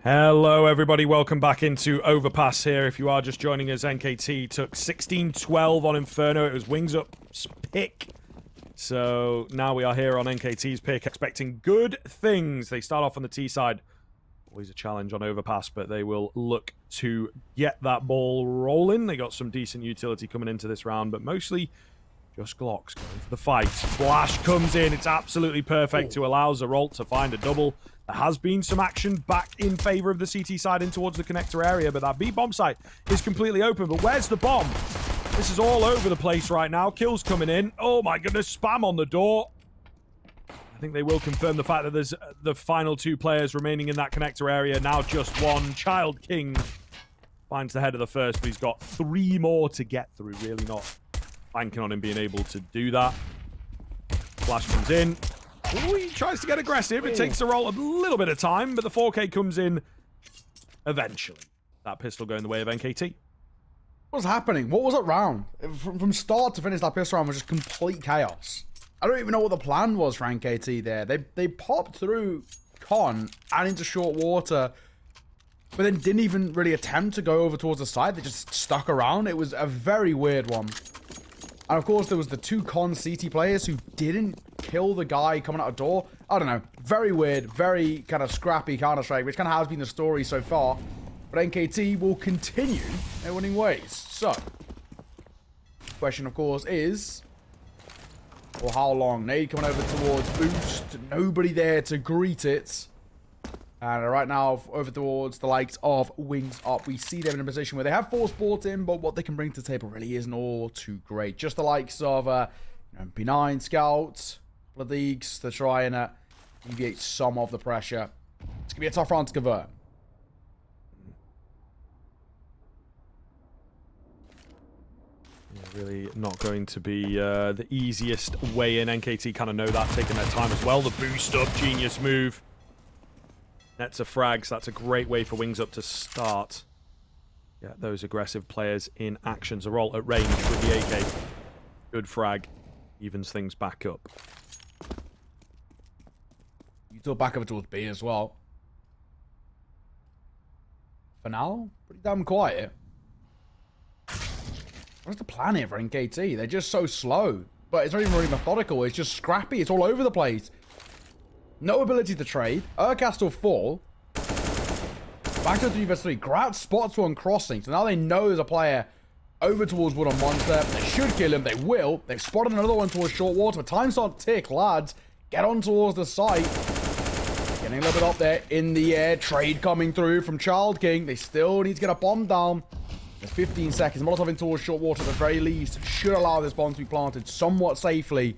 Hello everybody, welcome back into Overpass here. If you are just joining us, NKT took 16-12 on Inferno. It was Wings Up's pick. So now we are here on NKT's pick, expecting good things. They start off on the T side. Always a challenge on Overpass, but they will look to get that ball rolling. They got some decent utility coming into this round, but mostly just Glocks going for the fight. Flash comes in. It's absolutely perfect to allow Zeralt to find a double. There has been some action back in favor of the CT side in towards the connector area, but that B bomb site is completely open. But where's the bomb? This is all over the place right now. Kills coming in. Oh my goodness, spam on the door. I think they will confirm the fact that there's the final two players remaining in that connector area. Now just one. Child King finds the head of the first, but he's got three more to get through. Really not banking on him being able to do that. Flash comes in. Ooh, he tries to get aggressive. It takes the roll a little bit of time, but the 4K comes in eventually. That pistol going the way of NKT. What was happening? What was that round? From start to finish, that pistol round was just complete chaos. I don't even know what the plan was for NKT there. They popped through Con and into short water, but then didn't even really attempt to go over towards the side. They just stuck around. It was a very weird one. And of course, there was the two Con CT players who didn't kill the guy coming out a door. I don't know. Very weird. Very kind of scrappy Counter-Strike, which kind of has been the story so far. But NKT will continue their winning ways. So, question, of course, is for how long? Nade coming over towards Boost. Nobody there to greet it. And right now, over towards the likes of Wings Up, we see them in a position where they have force bought in, but what they can bring to the table really isn't all too great. Just the likes of P9, Scout, Leagues to try and alleviate some of the pressure. It's going to be a tough round to convert. Yeah, really not going to be the easiest way in. NKT kind of know that, taking their time as well. The boost up, genius move. Nets of frags, that's a great way for Wings Up to start. Yeah, those aggressive players in action. Zeralt at range with the AK. Good frag. Evens things back up. You talk back over towards B as well. For now, pretty damn quiet. What's the plan here for NKT? They're just so slow. But it's not even really methodical. It's just scrappy. It's all over the place. No ability to trade. Urcast will fall. Back to 3 vs 3. Grat spots one crossing. So now they know there's a player over towards Wood on Monster. They should kill him. They will. They've spotted another one towards short water. But time start to tick, lads. Get on towards the site. Getting a little bit up there in the air. Trade coming through from Child King. They still need to get a bomb down. There's 15 seconds. Molotov in towards short water at the very least. Should allow this bomb to be planted somewhat safely.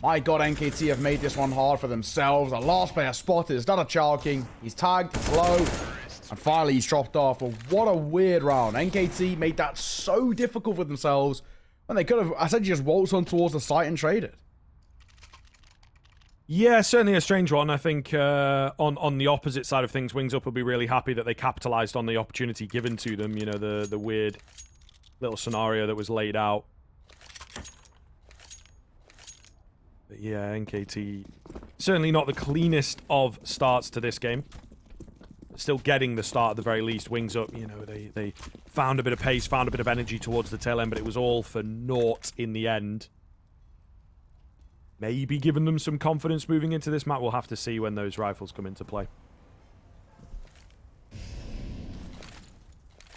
My god, NKT have made this one hard for themselves. The last player spotted is not a Child King. He's tagged, he's low, and finally he's dropped off. But what a weird round. NKT made that so difficult for themselves when they could have essentially just waltzed on towards the site and traded. Yeah, certainly a strange one. I think on the opposite side of things, Wings Up will be really happy that they capitalized on the opportunity given to them. You know, the weird little scenario that was laid out. But yeah, NKT, certainly not the cleanest of starts to this game. Still getting the start at the very least. Wings Up, you know, they found a bit of pace, found a bit of energy towards the tail end, but it was all for naught in the end. Maybe giving them some confidence moving into this map. We'll have to see when those rifles come into play.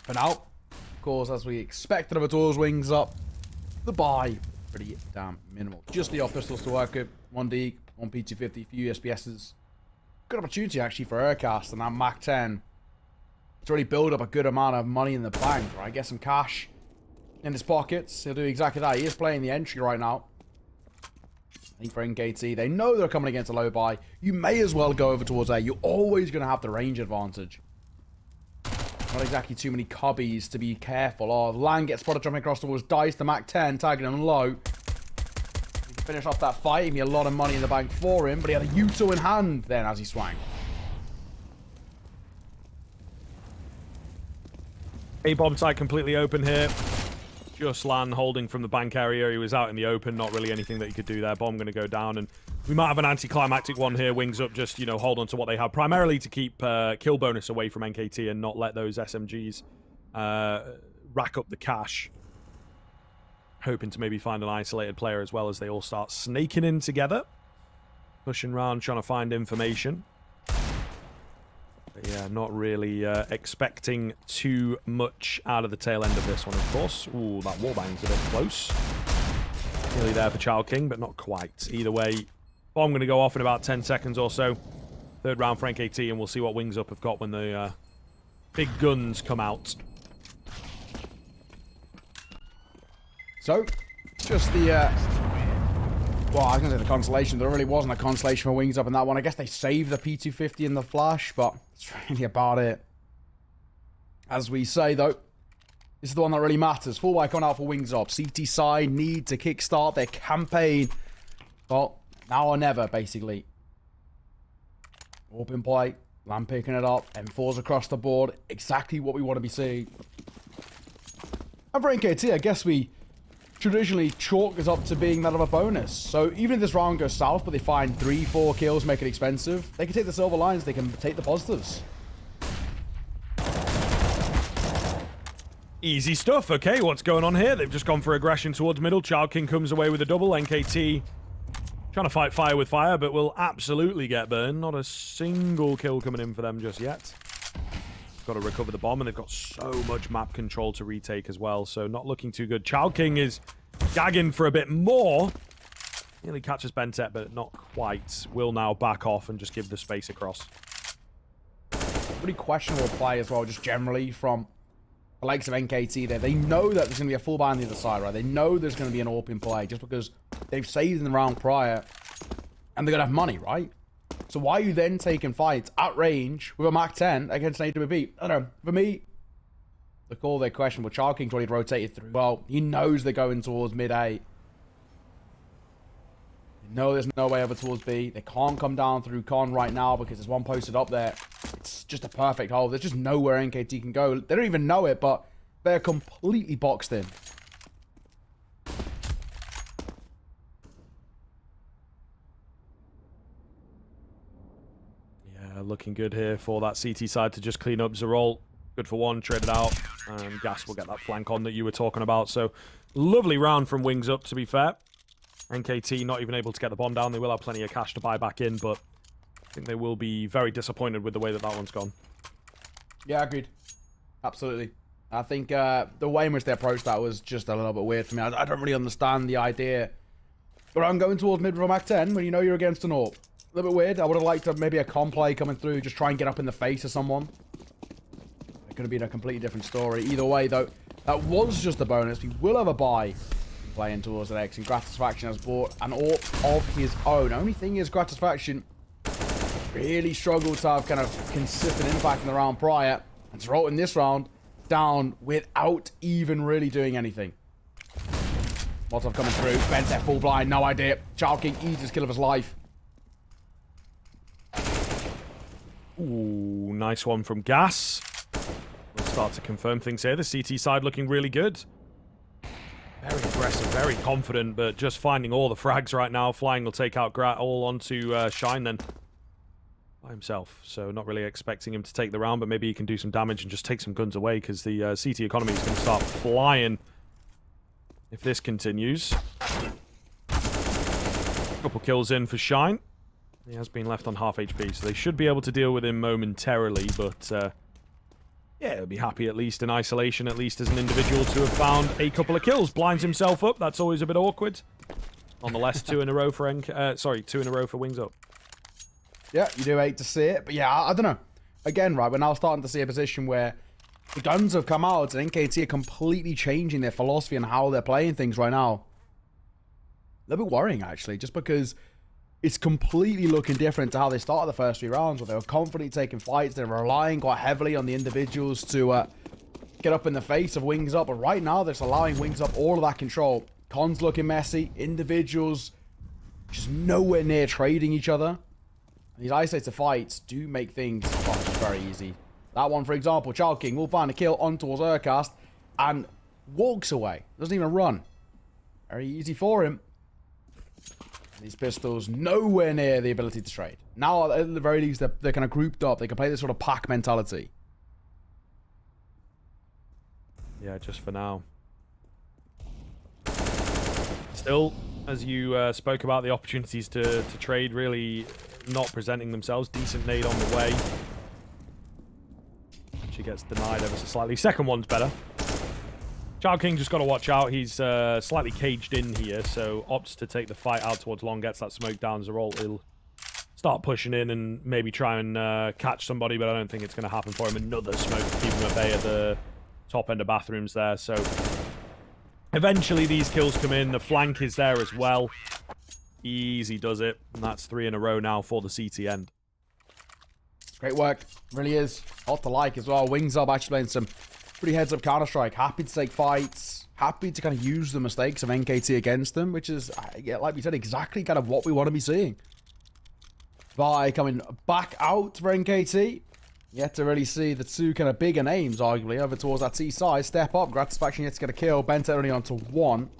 For now, of course, as we expected of it, all Wings Up, the buy. Pretty damn minimal. Just the off pistols to work with. 1 D, 1 P250, few USPSs. Good opportunity actually for Urcast and that Mac 10 to really build up a good amount of money in the bank, right? Get some cash in his pockets. He'll do exactly that. He is playing the entry right now. I think for NKT, they know they're coming against a low buy. You may as well go over towards A. You're always going to have the range advantage. Not exactly too many cubbies to be careful of. Lang gets spotted jumping across towards Dice, the Mac 10, tagging him low. He can finish off that fight. Give me a lot of money in the bank for him, but he had a Yuto in hand then as he swang. A bomb site completely open here. Just Lan holding from the bank area. He was out in the open. Not really anything that he could do there. Bomb going to go down, and We might have an anticlimactic one here. Wings up, just, you know, hold on to what they have. Primarily to keep kill bonus away from NKT and not let those SMGs rack up the cash. Hoping to maybe find an isolated player as well as they all start snaking in together. Pushing around, trying to find information. But yeah, not really expecting too much out of the tail end of this one, of course. Ooh, that wallbang's a bit close. Nearly there for Child King, but not quite. Either way, bomb going to go off in about 10 seconds or so. Third round for NKT, and we'll see what Wings Up have got when the big guns come out. So, just the, well, I was going to say the consolation. There really wasn't a consolation for Wings Up in that one. I guess they saved the P250 in the flash, but it's really about it. As we say, though, this is the one that really matters. Full wide coming out for Wings Up. CT side need to kickstart their campaign. Well, now or never, basically. Open play. Lamb picking it up. M4s across the board. Exactly what we want to be seeing. And for NKT, I guess we traditionally chalk this up to being that of a bonus. So even if this round goes south, but they find 3-4 kills, make it expensive, they can take the silver lines, they can take the positives. Easy stuff. Okay, what's going on here? They've just gone for aggression towards middle. Child King comes away with a double. NKT trying to fight fire with fire, but will absolutely get burned. Not a single kill coming in for them just yet. Got to recover the bomb, and they've got so much map control to retake as well, so not looking too good. Child King is gagging for a bit more. Nearly catches Bentet, but not quite. Will now back off and just give the space across. Pretty questionable play as well, just generally from the likes of NKT there. They know that there's going to be a full buy on the other side, right? They know there's going to be an AWP in play just because they've saved in the round prior and they're going to have money, right? So why are you then taking fights at range with a Mach 10 against an AWP? I don't know. For me, the call there questionable. Child King's already rotated through. Well, he knows they're going towards mid-A. They know there's no way over towards B. They can't come down through Con right now because there's one posted up there. It's just a perfect hole. There's just nowhere NKT can go. They don't even know it, but they're completely boxed in. Yeah, looking good here for that CT side to just clean up Zerol. Good for one, traded out. And Gas will get that flank on that you were talking about. So, lovely round from Wings Up, to be fair. NKT not even able to get the bomb down. They will have plenty of cash to buy back in, but I think they will be very disappointed with the way that that one's gone. Yeah, agreed. Absolutely. I think the way in which they approached that was just a little bit weird for me. I don't really understand the idea. But I'm going towards mid for Mach 10 when you know you're against an AWP. A little bit weird. I would have liked maybe a con play coming through, just try and get up in the face of someone. It could have been a completely different story. Either way, though, that was just a bonus. We will have a buy playing towards the next, and Gratisfaction has bought an AWP of his own. Only thing is, Gratisfaction really struggled to have kind of consistent impact in the round prior, and Zerol in this round down without even really doing anything. Molotov coming through. Bentet full blind, no idea. Child King, easiest kill of his life. Ooh, nice one from Gas. We'll start to confirm things here. The CT side looking really good. Very aggressive, very confident, but just finding all the frags right now. Flying will take out Grat all onto Shine then by himself. So not really expecting him to take the round, but maybe he can do some damage and just take some guns away because the CT economy is going to start flying if this continues. Couple kills in for Shine. He has been left on half HP, so they should be able to deal with him momentarily, but yeah, he'll be happy at least in isolation, at least as an individual, to have found a couple of kills. Blinds himself up. That's always a bit awkward. Nonetheless, 2 in a row for 2 in a row for Wings Up. Yeah, you do hate to see it, but yeah, I don't know. Again, right, we're now starting to see a position where the guns have come out and NKT are completely changing their philosophy and how they're playing things right now. A little bit worrying, actually, just because it's completely looking different to how they started the first 3 rounds, where they were confidently taking fights. They're relying quite heavily on the individuals to get up in the face of Wings Up. But right now, they're just allowing Wings Up all of that control. Cons looking messy. Individuals just nowhere near trading each other. And these isolated fights do make things just very easy. That one, for example, Child King will find a kill on towards Urcast and walks away. Doesn't even run. Very easy for him. These pistols nowhere near the ability to trade. Now, at the very least, they're kind of grouped up. They can play this sort of pack mentality. Yeah, just for now. Still, as you spoke about, the opportunities to trade really not presenting themselves. Decent nade on the way. She gets denied ever so slightly. Second one's better. Child King just got to watch out. He's slightly caged in here, so opts to take the fight out towards long, gets that smoke down. Zeralt will start pushing in and maybe try and catch somebody, but I don't think it's going to happen for him. Another smoke to keep him at bay at the top end of bathrooms there, so eventually these kills come in. The flank is there as well. Easy does it, and that's 3 in a row now for the CT end. Great work. Really is. Hot to like as well. Wings Up actually playing some pretty heads-up Counter-Strike. Happy to take fights. Happy to kind of use the mistakes of NKT against them, which is, yeah, like we said, exactly kind of what we want to be seeing. By coming back out for NKT, yet to really see the two kind of bigger names, arguably, over towards that T side. Step up. Gratisfaction yet to get a kill. Bent only on to 1.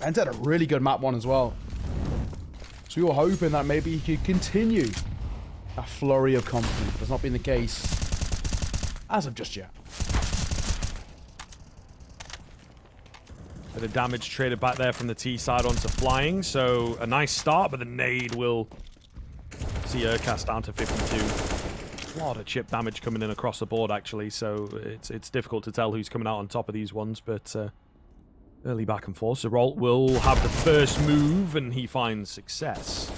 Bent had a really good map 1 as well. So we were hoping that maybe he could continue a flurry of confidence. That's not been the case as of just yet. Bit of damage traded back there from the T side onto flying, so a nice start, but the nade will see Urcast down to 52. A lot of chip damage coming in across the board, actually, so it's difficult to tell who's coming out on top of these ones, but early back and forth. Zeralt will have the first move, and he finds success.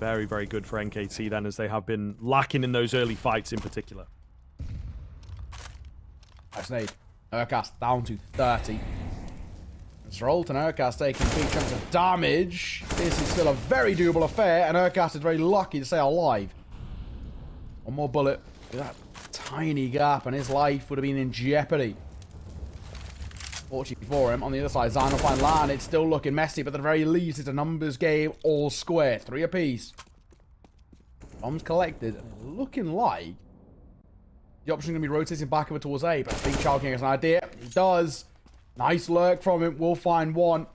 Very, very good for NKT then, as they have been lacking in those early fights in particular. Nice nade. Urcast down to 30. Zeralt and Urcast taking big chunks of damage. This is still a very doable affair, and Urcast is very lucky to stay alive. One more bullet. Look at that tiny gap, and his life would have been in jeopardy. Fortunately for him, on the other side, Zion will find land. It's still looking messy, but at the very least, it's a numbers game, all square. 3 apiece. Bombs collected, and looking like the option is going to be rotating back over towards A, but I think Child King has an idea. He does. Nice lurk from him. We'll find 1.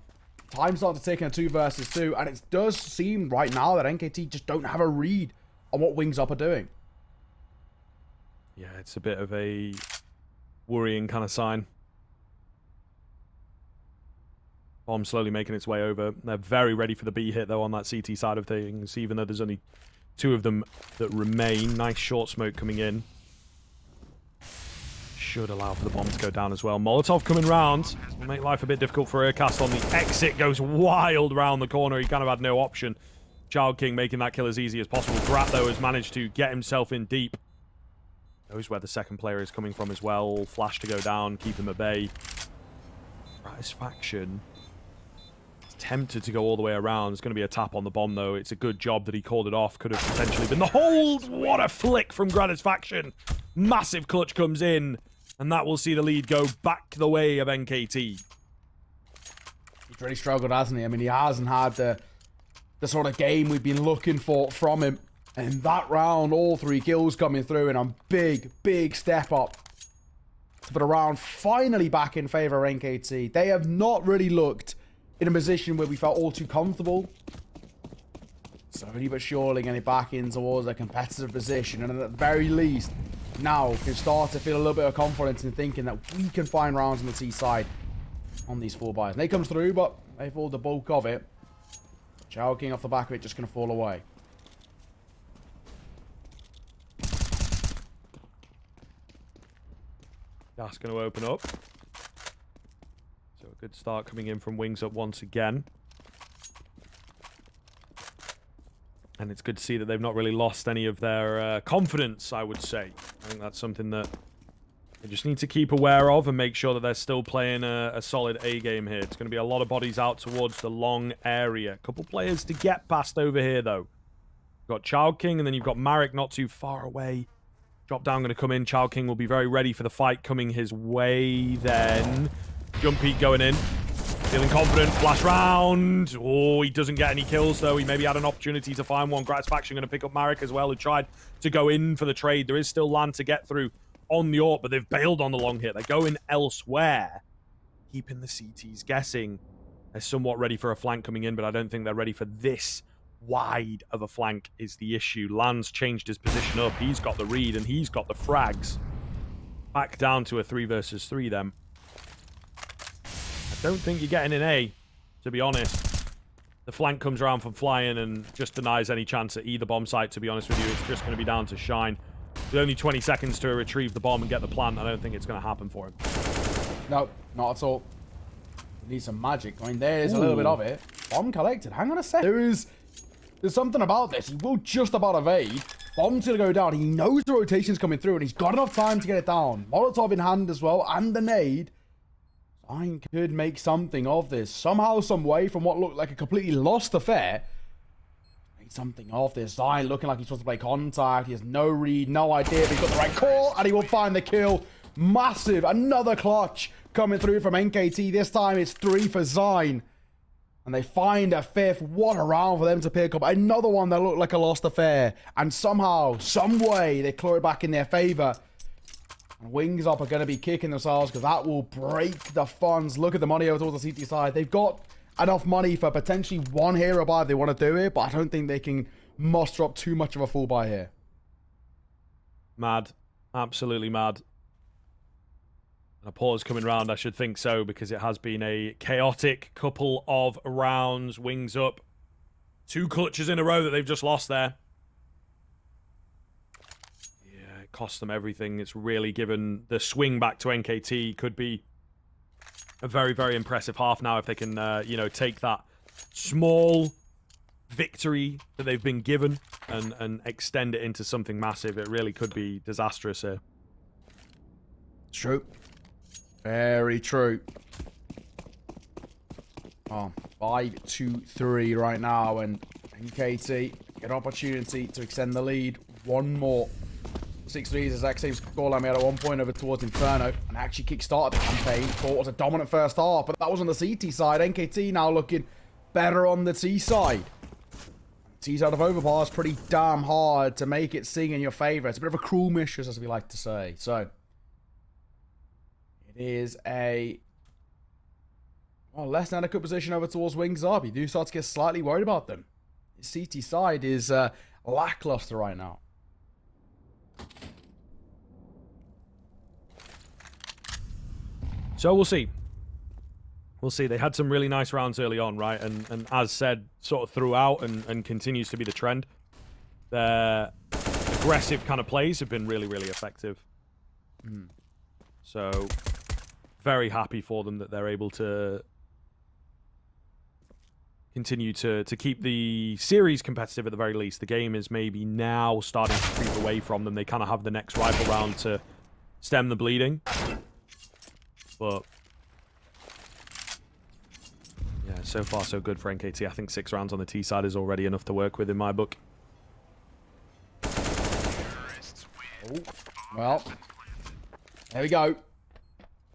Time starting to tick in a 2 versus 2, and it does seem right now that NKT just don't have a read on what Wings Up are doing. Yeah, it's a bit of a worrying kind of sign. Bomb slowly making its way over. They're very ready for the B hit, though, on that CT side of things, even though there's only 2 of them that remain. Nice short smoke coming in. Should allow for the bomb to go down as well. Molotov coming round. Will make life a bit difficult for Urcast on the exit. Goes wild round the corner. He kind of had no option. Child King making that kill as easy as possible. Grat, though, has managed to get himself in deep. Knows where the second player is coming from as well. Flash to go down. Keep him at bay. Gratisfaction. Tempted to go all the way around. It's going to be a tap on the bomb, though. It's a good job that he called it off. Could have potentially been the hold. What a flick from Gratisfaction. Massive clutch comes in, and that will see the lead go back the way of NKT. He's really struggled, hasn't he? I mean, he hasn't had the sort of game we've been looking for from him. And in that round, all 3 kills coming through, and a big, big step up. But a round finally back in favor of NKT. They have not really looked in a position where we felt all too comfortable. Slowly but surely getting back in towards a competitive position, and at the very least, now can start to feel a little bit of confidence in thinking that we can find rounds on the T side on these 4 buys. And they comes through, but they fall the bulk of it. Child King off the back of it just going to fall away. That's going to open up. So a good start coming in from Wings Up once again. And it's good to see that they've not really lost any of their confidence, I would say. I think that's something that they just need to keep aware of and make sure that they're still playing a solid A game here. It's going to be a lot of bodies out towards the long area. A couple players to get past over here, though. You've got Child King, and then you've got Marek not too far away. Drop down going to come in. Child King will be very ready for the fight coming his way then. Jump peek going in. Feeling confident. Flash round. Oh, he doesn't get any kills, though. He maybe had an opportunity to find one. Gratisfaction going to pick up Marek as well, who tried to go in for the trade. There is still land to get through on the AWP, but they've bailed on the long hit. They're going elsewhere. Keeping the CTs guessing. They're somewhat ready for a flank coming in, but I don't think they're ready for this wide of a flank is the issue. Lan's changed his position up. He's got the read, and he's got the frags. Back down to a 3 versus 3 then. I don't think you're getting an A, to be honest. The flank comes around from flying and just denies any chance at either bomb site, to be honest with you. It's just going to be down to Shine. With only 20 seconds to retrieve the bomb and get the plant, I don't think it's going to happen for him. No, not at all. We need some magic. I mean, there's a little bit of it. Bomb collected. Hang on a sec. There's something about this. He will just about evade. Bomb's going to go down. He knows the rotation's coming through, and he's got enough time to get it down. Molotov in hand as well, and the nade. Zine could make something of this. Somehow, some way, from what looked like a completely lost affair, make something of this. Zine looking like he's supposed to play contact. He has no read, no idea, but he's got the right call, and he will find the kill. Massive. Another clutch coming through from NKT. This time, it's 3 for Zine. And they find a 5th. What a round for them to pick up. Another one that looked like a lost affair. And somehow, some way, they claw it back in their favor. And Wings Up are going to be kicking themselves because that will break the funds. Look at the money over towards the CT side. They've got enough money for potentially one hero buy if they want to do it. But I don't think they can muster up too much of a full buy here. Mad. Absolutely mad. And a pause coming round, I should think so, because it has been a chaotic couple of rounds. Wings Up. 2 clutches in a row that they've just lost there. Yeah, it cost them everything. It's really given the swing back to NKT. Could be a very, very impressive half now if they can, you know, take that small victory that they've been given and extend it into something massive. It really could be disastrous here. It's true. Very true. Oh, 5-2-3 right now, and NKT get an opportunity to extend the lead. One more. 6-3 is exact same scoreline we had at one point over towards Inferno, and actually kick-started the campaign. Thought it was a dominant first half, but that was on the CT side. NKT now looking better on the T side. T side of Overpass pretty damn hard to make it sing in your favor. It's a bit of a cruel mistress, as we like to say. So it is a less than adequate position over towards Wings Up. You do start to get slightly worried about them. The CT side is lackluster right now. So we'll see. We'll see. They had some really nice rounds early on, right? And as said, sort of throughout and continues to be the trend. Their aggressive kind of plays have been really, really effective. So very happy for them that they're able to continue to keep the series competitive at the very least. The game is maybe now starting to creep away from them. They kind of have the next rifle round to stem the bleeding. But yeah, so far so good for NKT. I think 6 rounds on the T side is already enough to work with in my book. Oh, well, there we go.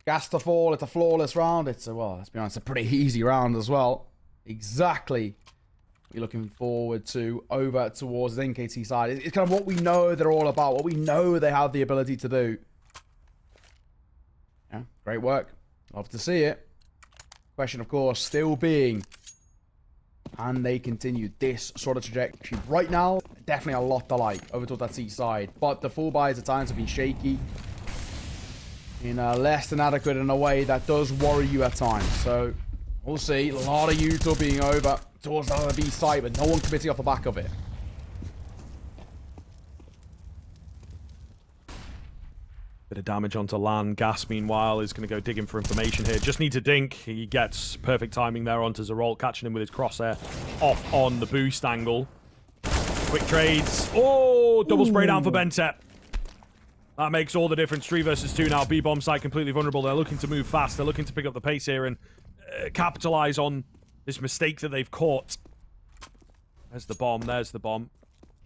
Gas to fall. It's a flawless round. It's a, well, let's be honest, a pretty easy round as well. Exactly. We're looking forward to over towards the NKT side. It's kind of what we know they're all about. What we know they have the ability to do. Yeah, great work. Love to see it. Question, of course, still being, can they continue this sort of trajectory? Right now, definitely a lot to like over towards that C side. But the full buys at times have been shaky. In less than adequate in a way that does worry you at times. So, we'll see. A lot of util being over towards the B side, but no one committing off the back of it. Bit of damage onto Lan. Gas, meanwhile, is going to go digging for information here. Just needs a dink. He gets perfect timing there onto Zerolt, catching him with his crosshair off on the boost angle. Quick trades. Oh, double spray down for Bentep. That makes all the difference. 3 versus 2 now. B-bomb site completely vulnerable. They're looking to move fast. They're looking to pick up the pace here and capitalize on this mistake that they've caught. There's the bomb. There's the bomb.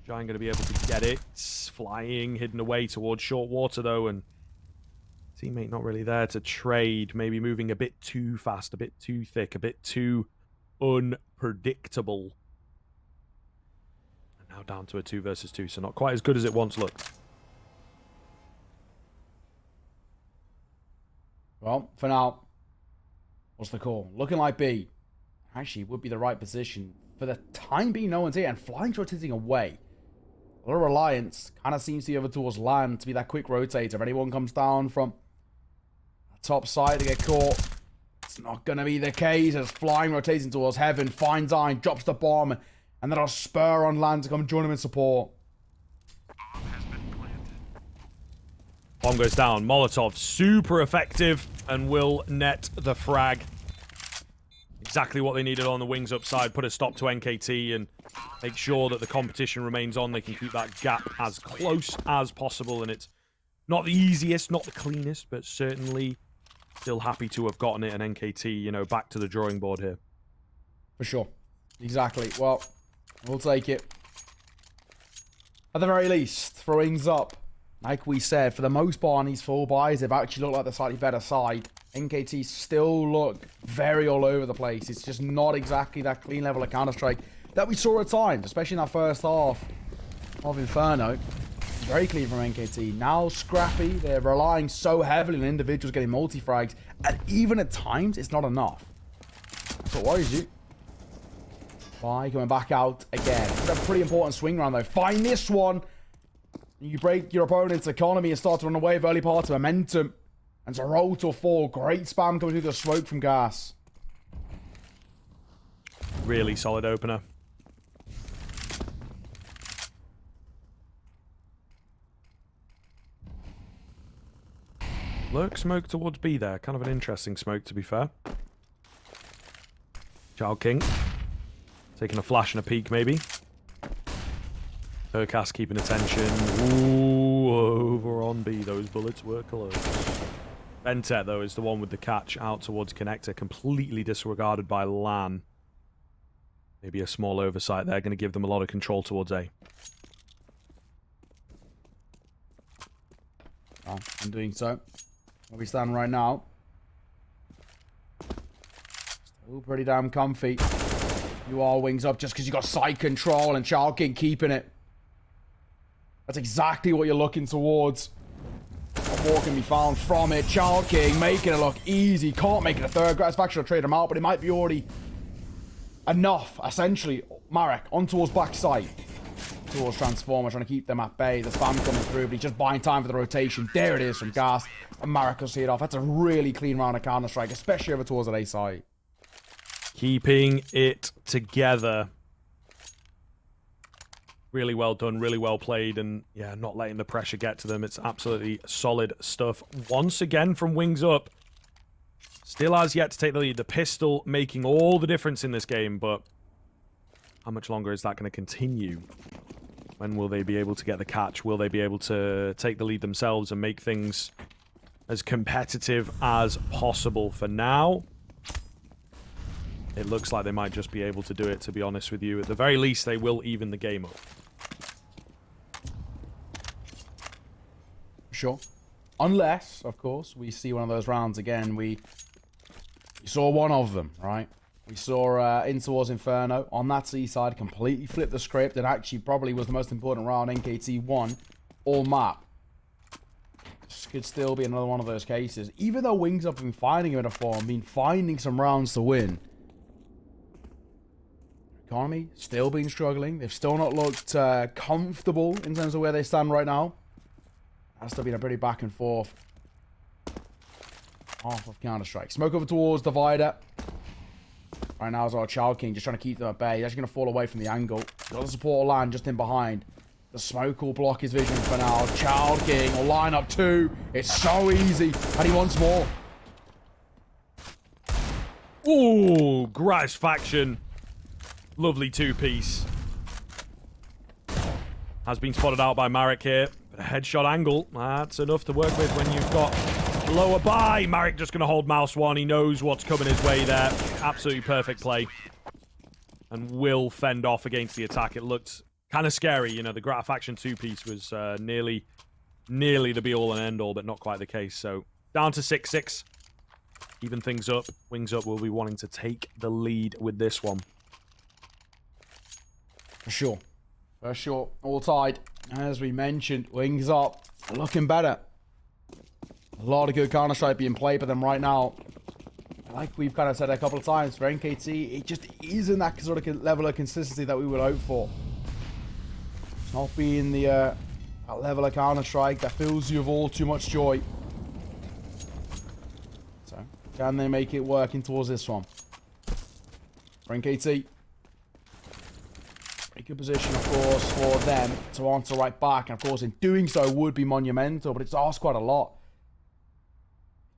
Giant going to be able to get it. It's flying, hidden away towards short water, though, and teammate not really there to trade. Maybe moving a bit too fast, a bit too thick, a bit too unpredictable. And now down to a 2 versus 2, so not quite as good as it once looked. Well, for now, what's the call? Looking like B. actually would be the right position. For the time being, no one's here, and flying's rotating away. A lot of reliance kind of seems to be over towards land to be that quick rotator. If anyone comes down from the top side to get caught, it's not going to be the case as flying rotating towards heaven. Finds Iron, drops the bomb, and then a spur on land to come join him in support. Bomb goes down. Molotov, super effective, and will net the frag. Exactly what they needed on the wings upside. Put a stop to NKT and make sure that the competition remains on. They can keep that gap as close as possible. And it's not the easiest, not the cleanest, but certainly still happy to have gotten it. And NKT, you know, back to the drawing board here. For sure. Exactly. Well, we'll take it. At the very least, throwings up. Like we said, for the most part on these full buys, they've actually looked like the slightly better side. NKT still look very all over the place. It's just not exactly that clean level of Counter-Strike that we saw at times, especially in that first half of Inferno. Very clean from NKT. Now scrappy. They're relying so heavily on individuals getting multi-frags, and even at times, it's not enough. That's what worries you. Bye, coming back out again. It's a pretty important swing round, though. Find this one. You break your opponent's economy and start to run away with early parts of momentum. And to roll to a fall. Great spam coming through the smoke from gas. Really solid opener. Lurk smoke towards B there. Kind of an interesting smoke, to be fair. Child King. Taking a flash and a peek, maybe. Overpass keeping attention. Ooh, over on B. Those bullets were close. Bentet, though, is the one with the catch out towards Connector. Completely disregarded by LAN. Maybe a small oversight there. Going to give them a lot of control towards A. Oh, I'm doing so. Where we stand right now. Still pretty damn comfy. You are wings up just because you got side control and Child King keeping it. That's exactly what you're looking towards. What more can be found from it? Child King making it look easy. Can't make it a third. Gratisfaction will trade him out, but it might be already enough, essentially. Marek on towards backside. Towards Transformer, trying to keep them at bay. The spam coming through, but he's just buying time for the rotation. There it is from Gas. And Marek will see it off. That's a really clean round of Counter-Strike, especially over towards the A side. Keeping it together. Really well done, really well played, and yeah, not letting the pressure get to them. It's absolutely solid stuff. Once again from wings up. Still has yet to take the lead. The pistol making all the difference in this game, but how much longer is that going to continue? When will they be able to get the catch? Will they be able to take the lead themselves and make things as competitive as possible? For now, it looks like they might just be able to do it, to be honest with you. At the very least, they will even the game up. Sure. Unless, of course, we see one of those rounds again. We saw one of them, right? We saw in towards Inferno on that C side completely flip the script and actually probably was the most important round NKT won all map. This could still be another one of those cases. Even though Wings Up have been finding him in a form, been finding some rounds to win. Economy still been struggling. They've still not looked comfortable in terms of where they stand right now. Has still been a pretty back and forth half of Counter-Strike. Smoke over towards Divider. Right now is our Child King just trying to keep them at bay. He's actually going to fall away from the angle. Got the support land just in behind. The smoke will block his vision for now. Child King will line up two. It's so easy. And he wants more. Ooh, Gratisfaction. Lovely two-piece. Has been spotted out by Marek here. But a headshot angle, that's enough to work with when you've got lower by. Marek just going to hold mouse one. He knows what's coming his way there. Absolutely perfect play. And will fend off against the attack. It looked kind of scary. You know, the Gratisfaction two-piece was nearly the be-all and end-all, but not quite the case. So, down to 6-6. Even things up. Wings Up will be wanting to take the lead with this one. For sure. For sure. All tied. As we mentioned, Wings Up looking better. A lot of good Counter-Strike being played by them right now. like we've kind of said a couple of times, for NKT, it just isn't that sort of level of consistency that we would hope for. It's not being the that level of Counter-Strike that fills you with all too much joy. So, can they make it working towards this one? For NKT. Pretty good position, of course, for them to answer right back. And, of course, in doing so would be monumental, but it's asked quite a lot.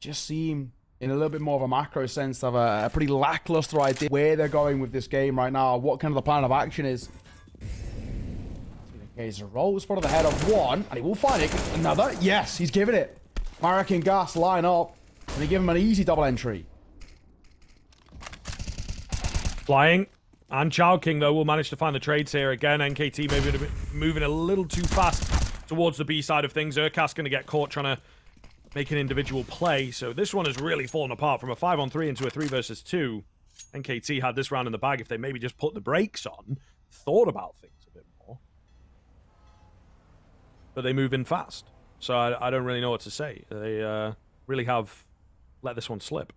Just seem, in a little bit more of a macro sense, to have a pretty lackluster idea where they're going with this game right now, what kind of the plan of action is. Okay, he's a roll spot at the head of one, and he will find it. Another, yes, he's giving it. Marek and Gas line up, and they give him an easy double entry. Flying. And Chowking, though, will manage to find the trades here. Again, NKT maybe moving a little too fast towards the B side of things. Urkas going to get caught trying to make an individual play. So this one has really fallen apart from a 5-on-3 into a 3 versus 2. NKT had this round in the bag if they maybe just put the brakes on, thought about things a bit more. But they move in fast. So I don't really know what to say. They really have let this one slip.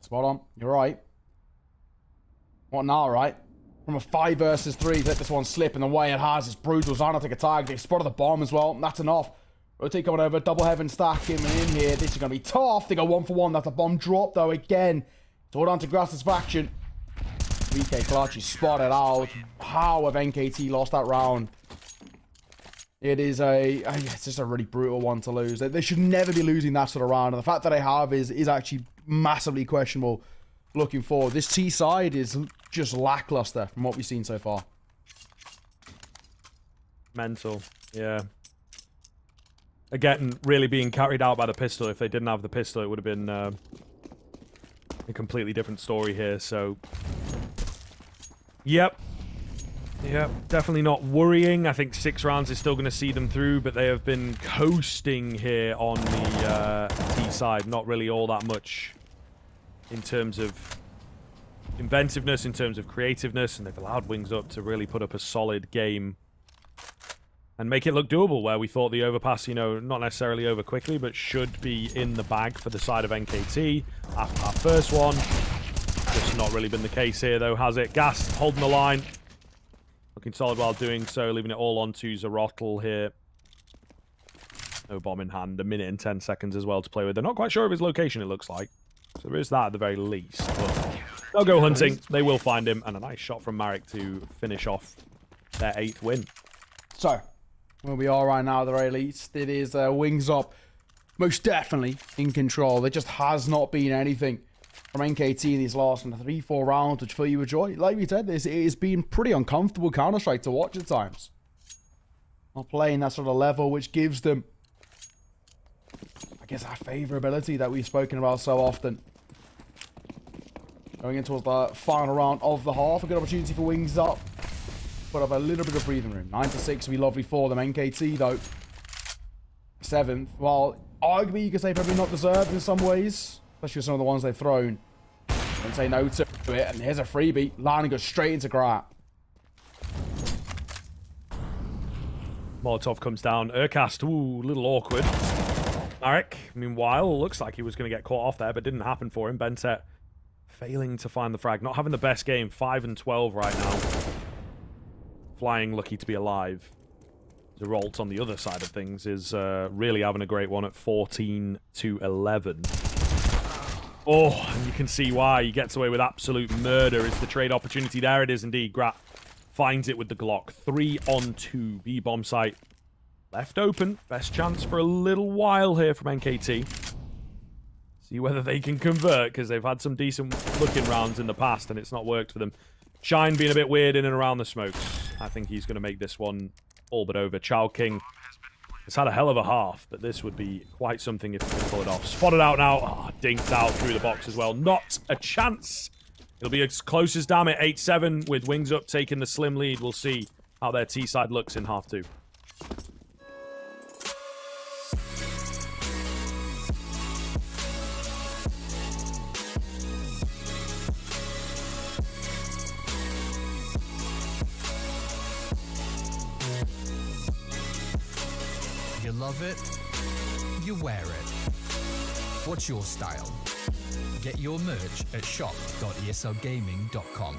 Spot on. You're right. What now, right? From a 5 versus 3, let this one slip, and the way it has is brutal. Zana take a tag. They spotted the bomb as well. That's enough. Rotate coming over. Double heaven stack him in here. This is going to be tough. They go 1 for 1. That's a bomb drop, though, again. Hold on to Grass's faction. VK Clutch is spotted out. How have NKT lost that round? It is it's just a really brutal one to lose. They should never be losing that sort of round. And the fact that they have is actually massively questionable looking forward. This T side is just lackluster from what we've seen so far. Mental, yeah. Again, really being carried out by the pistol. If they didn't have the pistol, it would have been a completely different story here. So, yep, definitely not worrying. I think 6 rounds is still going to see them through, but they have been coasting here on the T side. Not really all that much in terms of inventiveness, in terms of creativeness, and they've allowed Wings Up to really put up a solid game and make it look doable, where we thought the overpass, you know, not necessarily over quickly, but should be in the bag for the side of NKT after our first one. Just not really been the case here, though, has it? Gas holding the line. Looking solid while doing so, leaving it all on to Zarotl here. No bomb in hand, 1 minute and 10 seconds as well to play with. They're not quite sure of his location, it looks like. So there is that at the very least. But they'll go hunting. They will find him. And a nice shot from Marek to finish off their 8th win. So, where we are right now at the very least, it is Wings Up most definitely in control. There just has not been anything from NKT in these last 3-4 rounds which fill you with joy. Like we said, it has been pretty uncomfortable Counter-Strike to watch at times. Not playing that sort of level which gives them, I guess, our favorability that we've spoken about so often. Going in towards the final round of the half. A good opportunity for Wings Up. Put up a little bit of breathing room. 9-6 would be lovely for them. NKT, though, 7th. Well, arguably, you could say probably not deserved in some ways. Especially with some of the ones they've thrown. Don't say no to it. And here's a freebie. Landing goes straight into Grat. Molotov comes down. Urkast, ooh, a little awkward. Marek, meanwhile, looks like he was going to get caught off there, but didn't happen for him. Benset failing to find the frag. Not having the best game. 5-12 right now. Flying, lucky to be alive. Zeralt on the other side of things is really having a great one at 14-11. Oh, and you can see why. He gets away with absolute murder. Is the trade opportunity. There it is indeed. Grat finds it with the Glock. 3-on-2. B-bomb site left open. Best chance for a little while here from NKT. See whether they can convert, because they've had some decent looking rounds in the past and it's not worked for them. Shine being a bit weird in and around the smokes. I think he's going to make this one all but over. Chowking has had a hell of a half, but this would be quite something if he can pull it off. Spotted out now. Oh, dinked out through the box as well. Not a chance. It'll be as close as damn it. 8-7 with Wings Up taking the slim lead. We'll see how their T side looks in half 2. You love it, you wear it. What's your style? Get your merch at shop.eslgaming.com.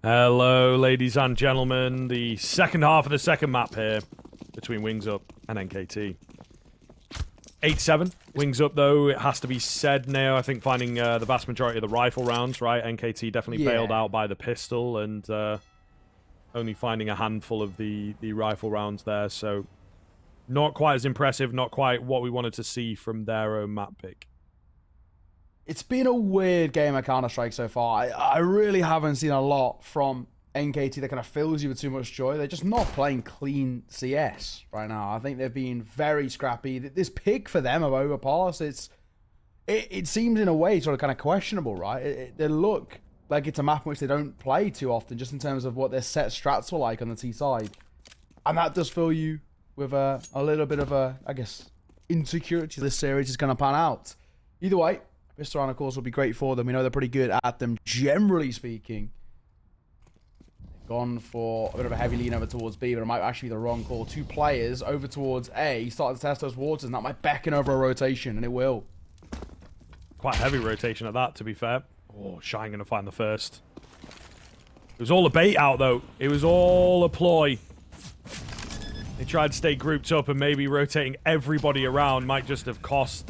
Hello, ladies and gentlemen. The second half of the second map here between Wings Up and NKT. 8-7. Wings Up, though, it has to be said now, I think finding the vast majority of the rifle rounds, right? NKT definitely bailed out by the pistol, and only finding a handful of the rifle rounds there, so not quite as impressive, not quite what we wanted to see from their own map pick. It's been a weird game of Counter-Strike so far. I really haven't seen a lot from NKT that kind of fills you with too much joy. They're just not playing clean CS right now. I think they've been very scrappy. This pick for them of Overpass, it seems in a way sort of kind of questionable, right? They look like it's a map in which they don't play too often, just in terms of what their set strats were like on the T side. And that does fill you with a little bit of a, I guess, insecurity this series is going to pan out. Either way, this round, of course, will be great for them. We know they're pretty good at them, generally speaking. Gone for a bit of a heavy lean over towards B, but it might actually be the wrong call. 2 players over towards A, starting to test those waters, and that might beckon over a rotation, and it will. Quite a heavy rotation at that, to be fair. Oh, Shine going to find the first. It was all a bait out, though. It was all a ploy. They tried to stay grouped up, and maybe rotating everybody around might just have cost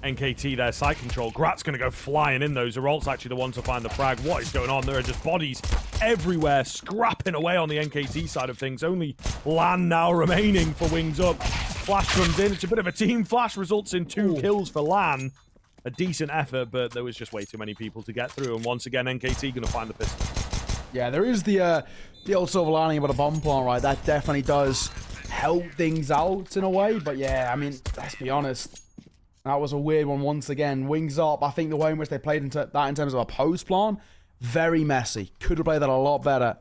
NKT their site control. Grat's going to go flying in, though. Zerolt's actually the one to find the frag. What is going on? There are just bodies everywhere, scrapping away on the NKT side of things. Only Lan now remaining for Wings Up. Flash comes in. It's a bit of a team flash. Results in 2 kills for Lan. A decent effort, but there was just way too many people to get through. And once again, NKT going to find the pistol. Yeah, there is the old silver lining about a bomb plant, right? That definitely does help things out in a way. But yeah, I mean, let's be honest. That was a weird one once again. Wings Up, I think the way in which they played into that in terms of a post plan, very messy. Could have played that a lot better.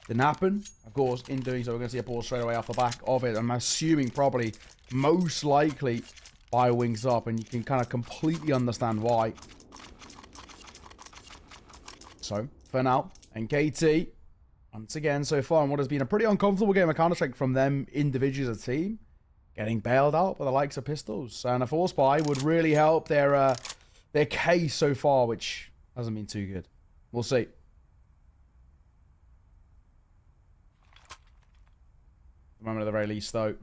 Didn't happen. Of course, in doing so, we're going to see a ball straight away off the back of it. I'm assuming probably, most likely, by Wings Up, and you can kind of completely understand why. So, for now, NKT, once again, so far, in what has been a pretty uncomfortable game of Counter-Strike from them individually as a team, getting bailed out by the likes of Pistols. And a force buy would really help their case so far, which hasn't been too good. We'll see. Moment at the very least, though.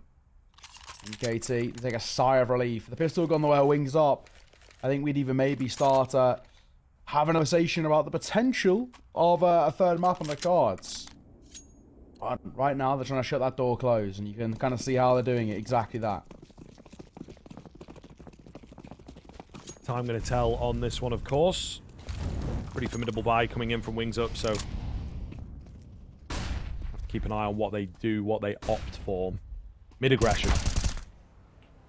NKT take a sigh of relief. The pistol gone the way of Wings Up. I think we'd even maybe start having a conversation about the potential of a third map on the cards. But right now, they're trying to shut that door closed, and you can kind of see how they're doing it. Exactly that. Time going to tell on this one, of course. Pretty formidable buy coming in from Wings Up, so have to keep an eye on what they do, what they opt for. Mid-aggression.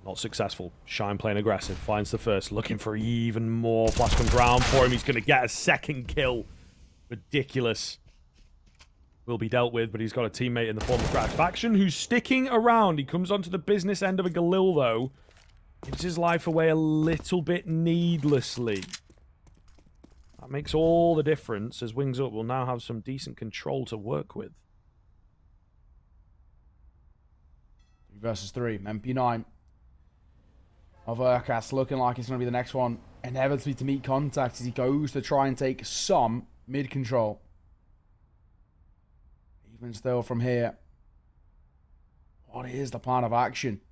Not successful. Shine playing aggressive. Finds the first. Looking for even more. Flash comes round for him. He's going to get a second kill. Ridiculous. Will be dealt with, but he's got a teammate in the form of Gratifaction who's sticking around. He comes onto the business end of a Galil, though. Gives his life away a little bit needlessly. That makes all the difference, as Wings Up will now have some decent control to work with. 3 versus 3. MP9. Overpass looking like it's going to be the next one. Inevitably to meet contact as he goes to try and take some mid-control. Even still from here. What is the plan of action?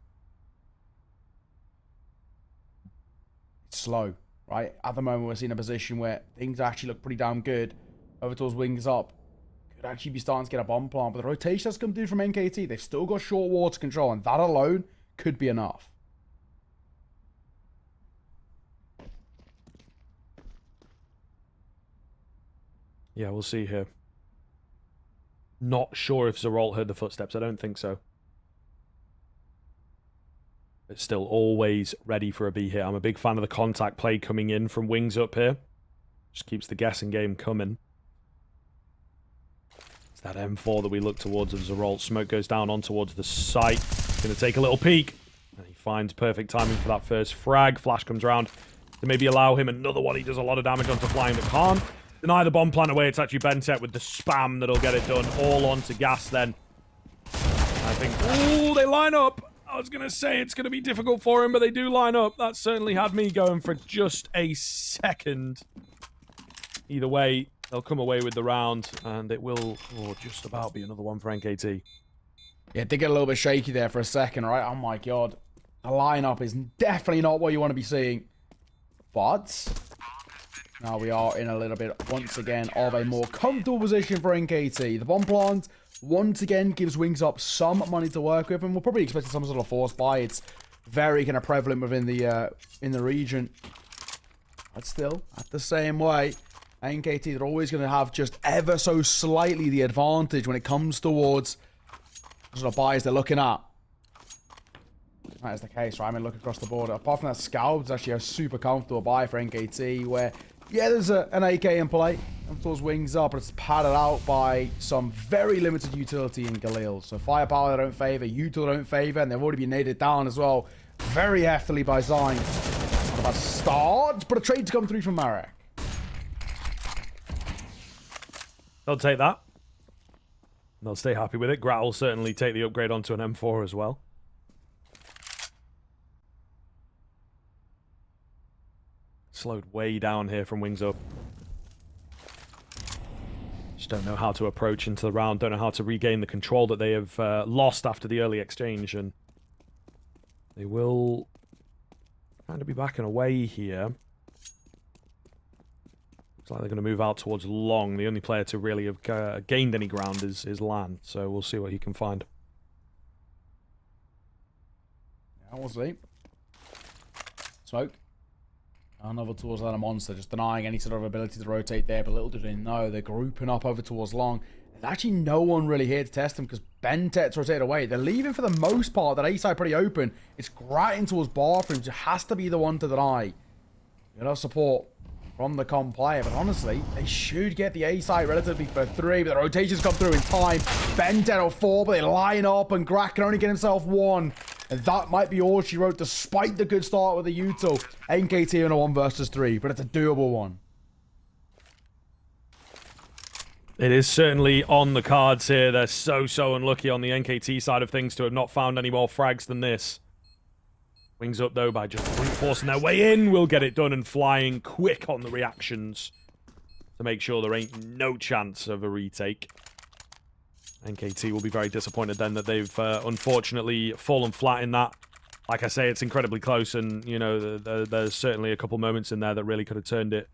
It's slow, right? At the moment, we're seeing a position where things actually look pretty damn good. Over towards Wings Up. Could actually be starting to get a bomb plant. But the rotation that's come through from NKT, they've still got short water control. And that alone could be enough. Yeah, we'll see here. Not sure if Zerolt heard the footsteps. I don't think so. But still always ready for a B hit. I'm a big fan of the contact play coming in from Wings Up here. Just keeps the guessing game coming. It's that M4 that we look towards of Zerolt. Smoke goes down on towards the site. Going to take a little peek. And he finds perfect timing for that first frag. Flash comes around to maybe allow him another one. He does a lot of damage onto Flying, but can't deny the bomb plant away. It's actually Bentet with the spam that'll get it done. All onto gas then. I think... Ooh, they line up. I was going to say it's going to be difficult for him, but they do line up. That certainly had me going for just a second. Either way, they'll come away with the round, and it will just about be another one for NKT. Yeah, it did get a little bit shaky there for a second, right? Oh my god. The lineup is definitely not what you want to be seeing. But Now we are in a little bit, once again, of a more comfortable position for NKT. The bomb plant, once again, gives Wings Up some money to work with, and we're probably expecting some sort of force buy. It's very kind of prevalent within the region. But still, at the same way, NKT, they're always going to have just ever so slightly the advantage when it comes towards the sort of buys they're looking at. That is the case, right? I mean, look across the board. Apart from that Scout, it's actually a super comfortable buy for NKT, where, yeah, there's an AK in play. Comes towards Wings Up, but it's padded out by some very limited utility in Galil. So firepower they don't favor, util they don't favor, and they've already been naded down as well very heftily by Zyme. Not a bad start, but a trade to come through from Marek. They'll take that. They'll stay happy with it. Grat will certainly take the upgrade onto an M4 as well. Slowed way down here from Wings Up. Just don't know how to approach into the round. Don't know how to regain the control that they have lost after the early exchange. And they will kind of be backing away here. Looks like they're going to move out towards Long. The only player to really have gained any ground is Lan. So we'll see what he can find. Yeah, we'll see. Smoke. Another towards that monster, just denying any sort of ability to rotate there, but little do they know, they're grouping up over towards Long. There's actually no one really here to test them because Bentet's rotated away. They're leaving for the most part, that A side pretty open. It's gratting towards Bathrooms, it has to be the one to deny. You know, support from the comp player, but honestly, they should get the A side relatively for 3, but the rotations come through in time. Bentet or 4, but they line up, and Grat can only get himself 1. And that might be all she wrote, despite the good start with the util. NKT in a 1 versus 3, but it's a doable one. It is certainly on the cards here. They're so unlucky on the NKT side of things to have not found any more frags than this. Wings Up, though, by just forcing their way in, will get it done and flying quick on the reactions to make sure there ain't no chance of a retake. NKT will be very disappointed then that they've unfortunately fallen flat in that. Like I say, it's incredibly close, and, you know, there's certainly a couple moments in there that really could have turned it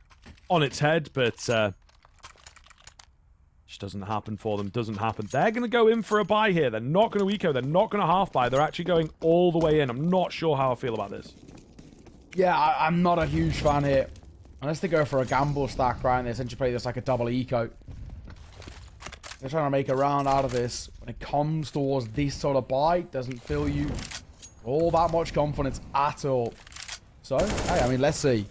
on its head, but just doesn't happen for them. Doesn't happen. They're going to go in for a buy here. They're not going to eco. They're not going to half buy. They're actually going all the way in. I'm not sure how I feel about this. Yeah, I'm not a huge fan here. Unless they go for a gamble stack, right, and they essentially play this like a double eco. They're trying to make a round out of this. When it comes towards this sort of buy, doesn't fill you all that much confidence at all. So, hey, I mean, let's see.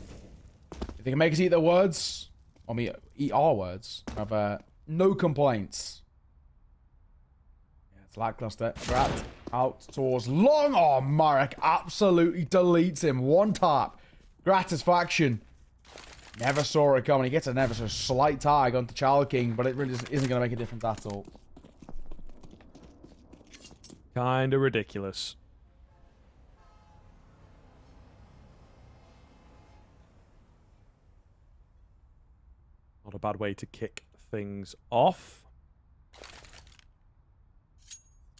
If they can make us eat their words, I mean, eat our words, have no complaints. Yeah, it's lackluster. Grat out towards Long. Oh, Marek absolutely deletes him. 1 tap. Gratisfaction. Never saw it coming. He gets a never so slight tag onto Child King, but it really isn't going to make a difference at all. Kind of ridiculous. Not a bad way to kick things off.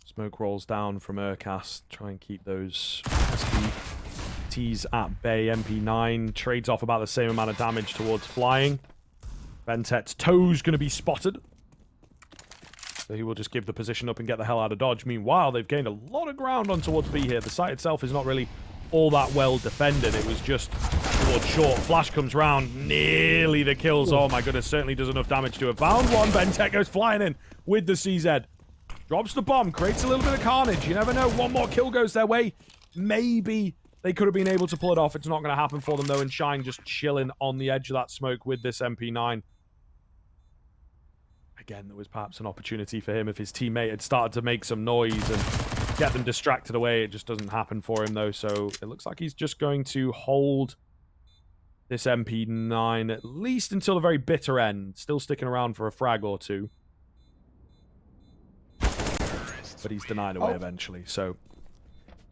Smoke rolls down from Urkas. Try and keep those SPTs at bay. MP9 trades off about the same amount of damage towards flying. Bentet's toe's going to be spotted. So he will just give the position up and get the hell out of dodge. Meanwhile, they've gained a lot of ground on towards B here. The site itself is not really all that well defended. It was just towards short. Flash comes round. Nearly the kills. Oh my goodness. Certainly does enough damage to have found one. Bentet goes flying in with the CZ. Drops the bomb. Creates a little bit of carnage. You never know. One more kill goes their way. Maybe they could have been able to pull it off. It's not going to happen for them, though. And Shine just chilling on the edge of that smoke with this MP9. Again, there was perhaps an opportunity for him if his teammate had started to make some noise and get them distracted away. It just doesn't happen for him, though. So it looks like he's just going to hold this MP9 at least until the very bitter end. Still sticking around for a frag or two. But he's denied away eventually. So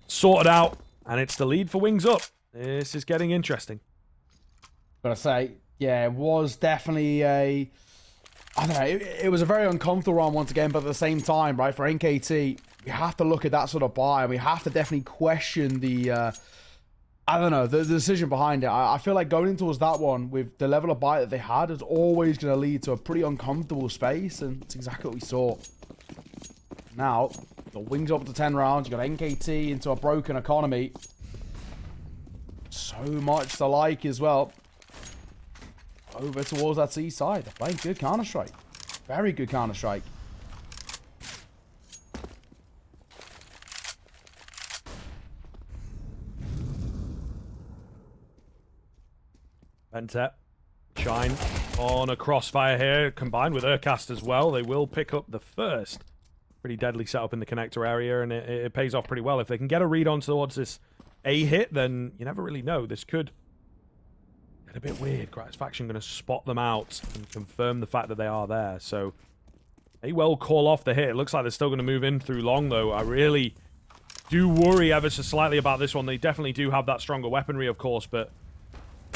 sorted out. And it's the lead for Wings Up. This is getting interesting. But I say, yeah, it was definitely a... I don't know, it was a very uncomfortable round once again, but at the same time, right, for NKT, we have to look at that sort of buy, and we have to definitely question the I don't know, the decision behind it. I feel like going towards that one with the level of bite that they had is always going to lead to a pretty uncomfortable space, and it's exactly what we saw. Now, the wings up to 10 rounds. You got NKT into a broken economy. So much to like as well. Over towards that C side. They're playing good Counter-Strike. Very good Counter-Strike. Bentep, Shine on a crossfire here, combined with Urcast as well. They will pick up the first. Pretty deadly setup in the connector area, and it pays off pretty well. If they can get a read on towards this A hit, then you never really know. This could get a bit weird. Gratisfaction going to spot them out and confirm the fact that they are there. So they will call off the hit. It looks like they're still going to move in through long, though. I really do worry ever so slightly about this one. They definitely do have that stronger weaponry, of course, but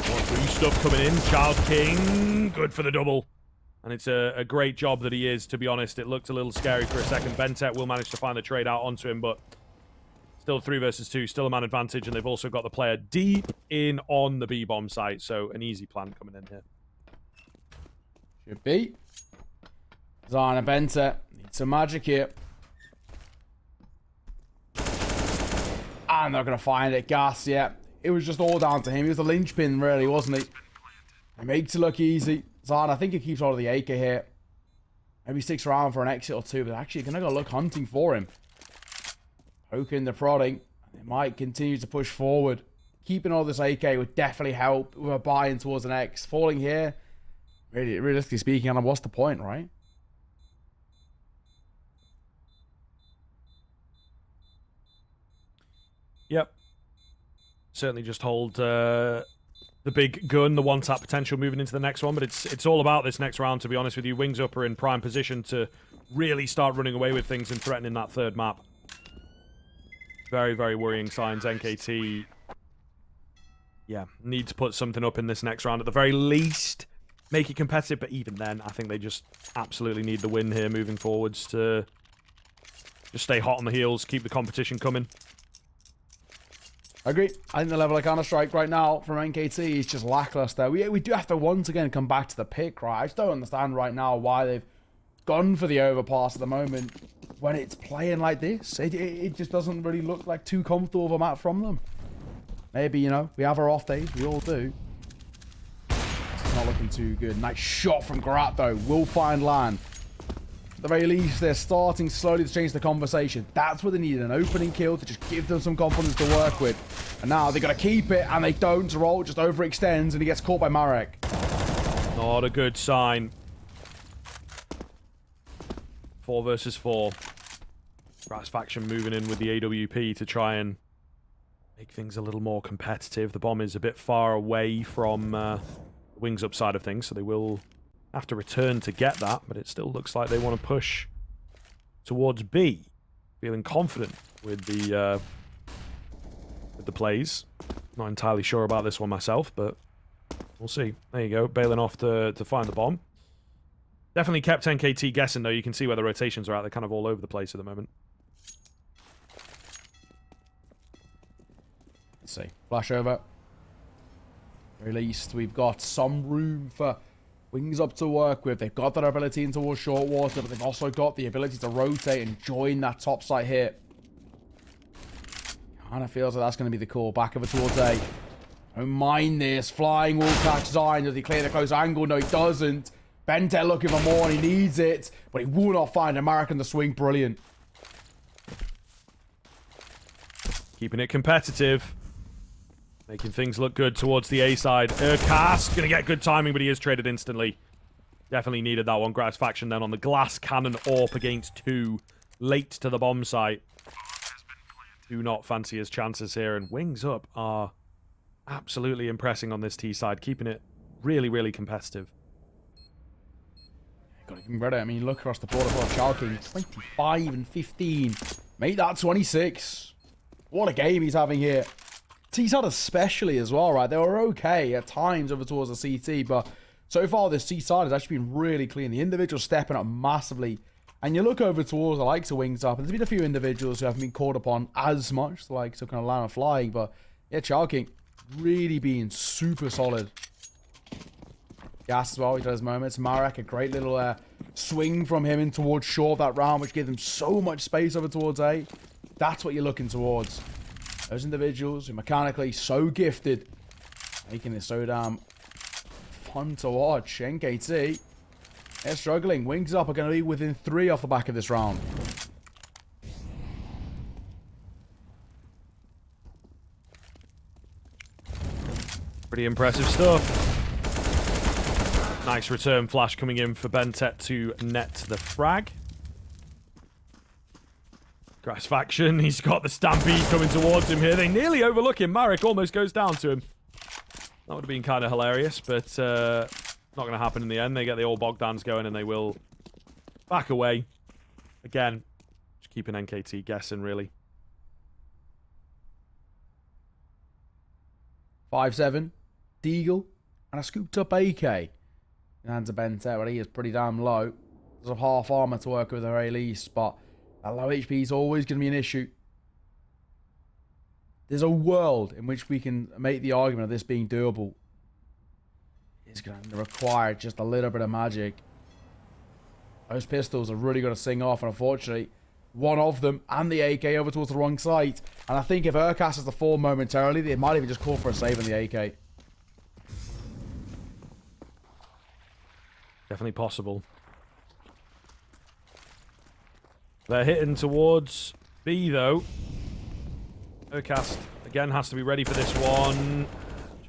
more boost stuff coming in. Child King, good for the double. And it's a great job that he is, to be honest. It looked a little scary for a second. Bentep will manage to find the trade out onto him, but still 3 versus 2, still a man advantage, and they've also got the player deep in on the B-bomb site, so an easy plan coming in here. Should be. Zana Bentep needs some magic here. And they're going to find it. Gas, yeah. It was just all down to him. He was the linchpin, really, wasn't he? He makes it look easy. Zan, I think he keeps hold of the AK here. Maybe sticks around for an exit or two, but actually going to go look hunting for him. Poking the prodding. They might continue to push forward. Keeping all this AK would definitely help with a buy-in towards an X. Falling here, really, realistically speaking, Alan, what's the point, right? Yep. Certainly just hold the big gun, the one-tap potential moving into the next one, but it's all about this next round, to be honest with you. Wings Up are in prime position to really start running away with things and threatening that third map. Very, very worrying signs. NKT, yeah, need to put something up in this next round. At the very least, make it competitive, but even then, I think they just absolutely need the win here moving forwards to just stay hot on the heels, keep the competition coming. I agree. I think the level of Counter-Strike right now from NKT is just lackluster. We do have to once again come back to the pick, right? I just don't understand right now why they've gone for the overpass at the moment when it's playing like this. It just doesn't really look like too comfortable of a map from them. Maybe, you know, we have our off days. We all do. It's not looking too good. Nice shot from Garat, though. Will find land. At the very least, they're starting slowly to change the conversation. That's what they need, an opening kill to just give them some confidence to work with. And now they've got to keep it, and they don't. Roll just overextends, and he gets caught by Marek. Not a good sign. 4 versus 4. Gratisfaction moving in with the AWP to try and make things a little more competitive. The bomb is a bit far away from the Wings Up side of things, so they will have to return to get that, but it still looks like they want to push towards B. Feeling confident with the plays. Not entirely sure about this one myself, but we'll see. There you go, bailing off to find the bomb. Definitely kept NKT guessing, though. You can see where the rotations are at. They're kind of all over the place at the moment. Let's see. Flash over. Released. We've got some room for Wings Up to work with. They've got that ability in towards short water, but they've also got the ability to rotate and join that top site hit. Kind of feels like that's going to be the call. Back over towards A. Don't mind this. Flying will catch Zion. Does he clear the close angle? No, he doesn't. Bentep looking for more, and he needs it, but he will not find American the swing. Brilliant. Keeping it competitive. Making things look good towards the A side. Urcast going to get good timing, but he is traded instantly. Definitely needed that one. Gratisfaction then on the glass cannon AWP against 2. Late to the bomb site. Do not fancy his chances here. And Wings Up are absolutely impressing on this T side. Keeping it really, really competitive. Got to give him credit. I mean, look across the board for Chalking. 25 and 15. Make that 26. What a game he's having here. T-side especially as well, right? They were okay at times over towards the CT, but so far this T-side has actually been really clean. The individuals stepping up massively. And you look over towards the likes of Wings Up, and there's been a few individuals who haven't been caught upon as much, like so kind of Lana Flying, but yeah, Chalking really being super solid. Gas as well, he does moments. Marek, a great little swing from him in towards short of that round, which gives him so much space over towards A. That's what you're looking towards. Those individuals who mechanically so gifted, making this so damn fun to watch. NKT, they're struggling. Wings Up are going to be within 3 off the back of this round. Pretty impressive stuff. Nice return flash coming in for Bentet to net the frag. Grass Faction, he's got the Stampede coming towards him here. They nearly overlook him. Marek almost goes down to him. That would have been kind of hilarious, but not going to happen in the end. They get the old Bogdans going and they will back away. Again, just keeping NKT guessing, really. 5-7, Deagle, and a scooped up AK. In hands of Bentet, but he is pretty damn low. There's a half armor to work with at the very least, but that low HP is always going to be an issue. There's a world in which we can make the argument of this being doable. It's going to require just a little bit of magic. Those pistols are really going to sing off, and unfortunately, one of them and the AK over towards the wrong side. And I think if Urkas has the fall momentarily, they might even just call for a save on the AK. Definitely possible. They're hitting towards B, though. Urcast, again, has to be ready for this one.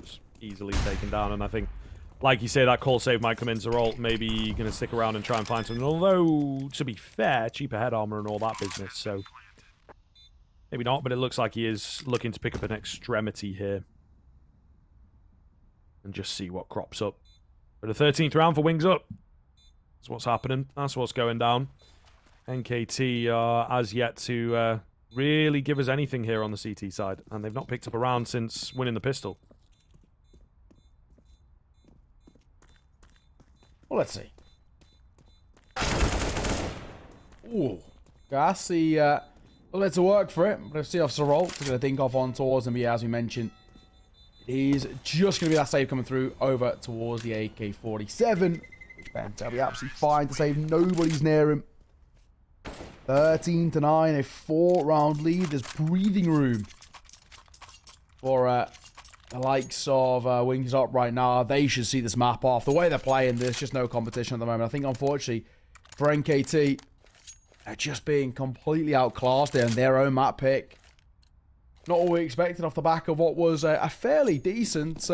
Just easily taken down, and I think, like you say, that call save might come in. Zeralt maybe going to stick around and try and find something. Although, to be fair, cheaper head armor and all that business, so maybe not, but it looks like he is looking to pick up an extremity here. And just see what crops up. But the 13th round for Wings Up. That's what's happening. That's what's going down. NKT are as yet to really give us anything here on the CT side. And they've not picked up a round since winning the pistol. Well, let's see. Ooh. Gassy, well, let's work for it. Let's see off Zeralt. We're going to think off on towards him. But yeah, as we mentioned, he's just going to be that save coming through over towards the AK-47. Which Bentet will be absolutely fine to save. Nobody's near him. 13-9, a 4-round lead. There's breathing room for the likes of Wings Up right now. They should see this map off. The way they're playing, there's just no competition at the moment. I think, unfortunately, for NKT, they're just being completely outclassed in their own map pick. Not all we expected off the back of what was a fairly decent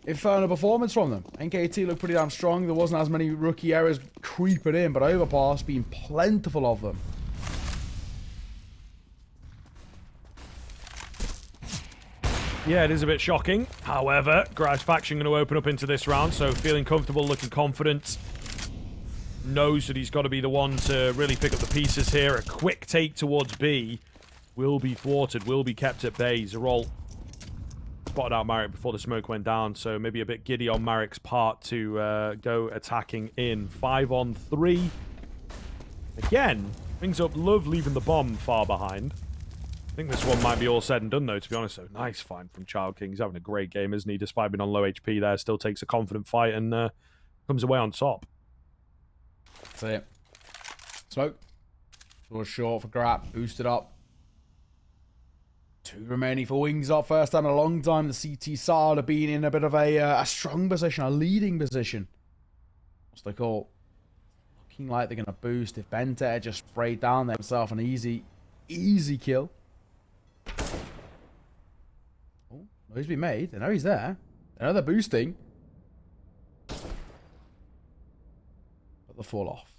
Inferno performance from them. NKT looked pretty damn strong. There wasn't as many rookie errors creeping in, but Overpass being plentiful of them. Yeah, it is a bit shocking. However, Grass Faction going to open up into this round, so feeling comfortable, looking confident. Knows that he's got to be the one to really pick up the pieces here. A quick take towards B will be thwarted, will be kept at bay. Zeralt spotted out Marek before the smoke went down, so maybe a bit giddy on Marek's part to go attacking in. 5-on-3. Again, Wings Up love leaving the bomb far behind. I think this one might be all said and done, though, to be honest. So nice find from Child King. He's having a great game, isn't he? Despite being on low HP there, still takes a confident fight and comes away on top. That's it. Smoke. Was short for Grap. Boosted up. 2 remaining for Wings Up. First time in a long time the CT side have been in a bit of a strong position, a leading position. What's the call? Looking like they're going to boost if Bentet just sprayed down themselves an easy kill. Oh, noise been made. They know he's there. They know they're boosting. But the fall off.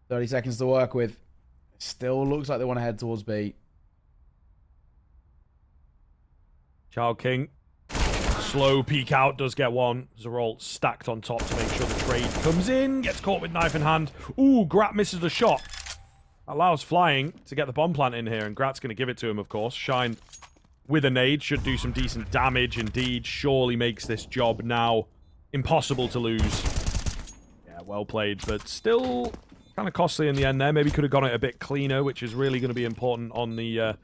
30 seconds to work with. It still looks like they want to head towards B. Child King. Slow peek out, does get one. Zeralt stacked on top to make sure the trade comes in. Gets caught with knife in hand. Ooh, Grat misses the shot. Allows Flying to get the bomb plant in here, and Grat's going to give it to him, of course. Shine with a nade should do some decent damage indeed. Surely makes this job now impossible to lose. Yeah, well played, but still kind of costly in the end there. Maybe could have gone it a bit cleaner, which is really going to be important on the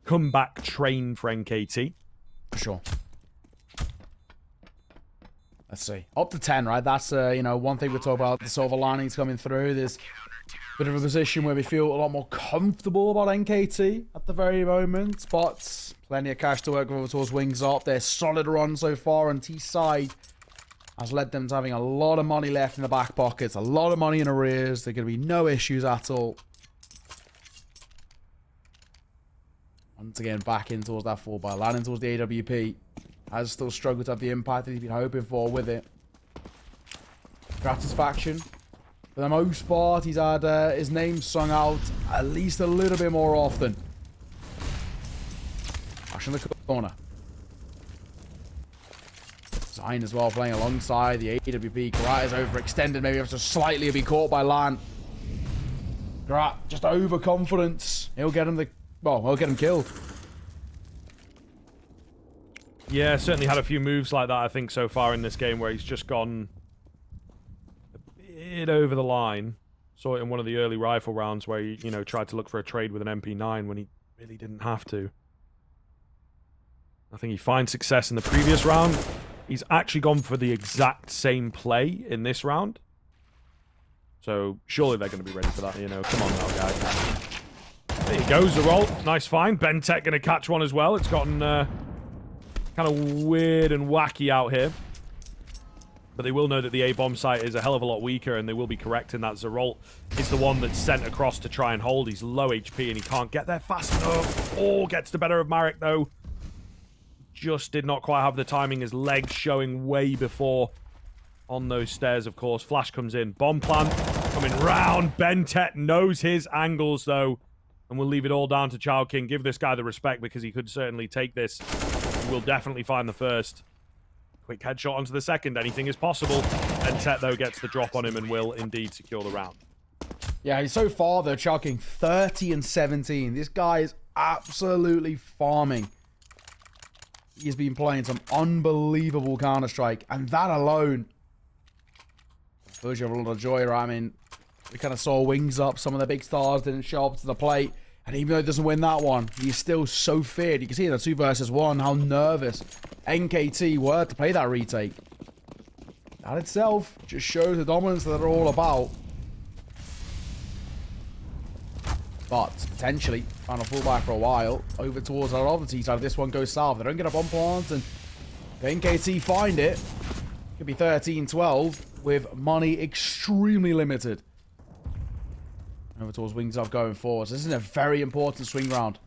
comeback train for NKT. For sure. Let's see. Up to 10, right? That's, you know, one thing we talk about. The silver linings coming through. There's a bit of a position where we feel a lot more comfortable about NKT at the very moment. But plenty of cash to work with towards Wings Up. They're solid run so far on T-side has led them to having a lot of money left in the back pockets. A lot of money in arrears. There are going to be no issues at all. Once again, back in towards that 4x. Landing towards the AWP. Has still struggled to have the impact that he's been hoping for with it. Gratisfaction. For the most part, he's had his name sung out at least a little bit more often. Ash in the corner. Zine as well playing alongside the AWP. Grat is overextended. Maybe has to slightly be caught by Lan. Grat just overconfidence. He'll get him he'll get him killed. Yeah, certainly had a few moves like that, I think, so far in this game where he's just gone a bit over the line. Saw it in one of the early rifle rounds where he, you know, tried to look for a trade with an MP9 when he really didn't have to. I think he finds success in the previous round. He's actually gone for the exact same play in this round. So, surely they're going to be ready for that, you know. Come on now, guys. There he goes, the roll. Nice find. Bentech going to catch one as well. It's gotten kind of weird and wacky out here. But they will know that the A-bomb site is a hell of a lot weaker, and they will be correct in that Zerolt is the one that's sent across to try and hold. He's low HP, and he can't get there fast enough. Oh, gets the better of Marek, though. Just did not quite have the timing. His legs showing way before on those stairs, of course. Flash comes in. Bomb plant coming round. Bentet knows his angles, though. And we'll leave it all down to Child King. Give this guy the respect because he could certainly take this. He will definitely find the first. Quick headshot onto the second. Anything is possible. Bentet, though, gets the drop on him and will indeed secure the round. Yeah, he's so far, though, Child King 30 and 17. This guy is absolutely farming. He's been playing some unbelievable Counter-Strike. And that alone fills you with a lot of joy, right? I mean, we kind of saw Wings Up. Some of the big stars didn't show up to the plate. And even though he doesn't win that one, he's still so feared. You can see in the 2 versus 1 how nervous NKT were to play that retake. That itself just shows the dominance that they're all about. But potentially, trying to fall back for a while, over towards our other T side. If this one goes south, they don't get a bomb plant, and if NKT find it, could be 13-12 with money extremely limited. Over towards Wings Up going forward. So this is a very important swing round.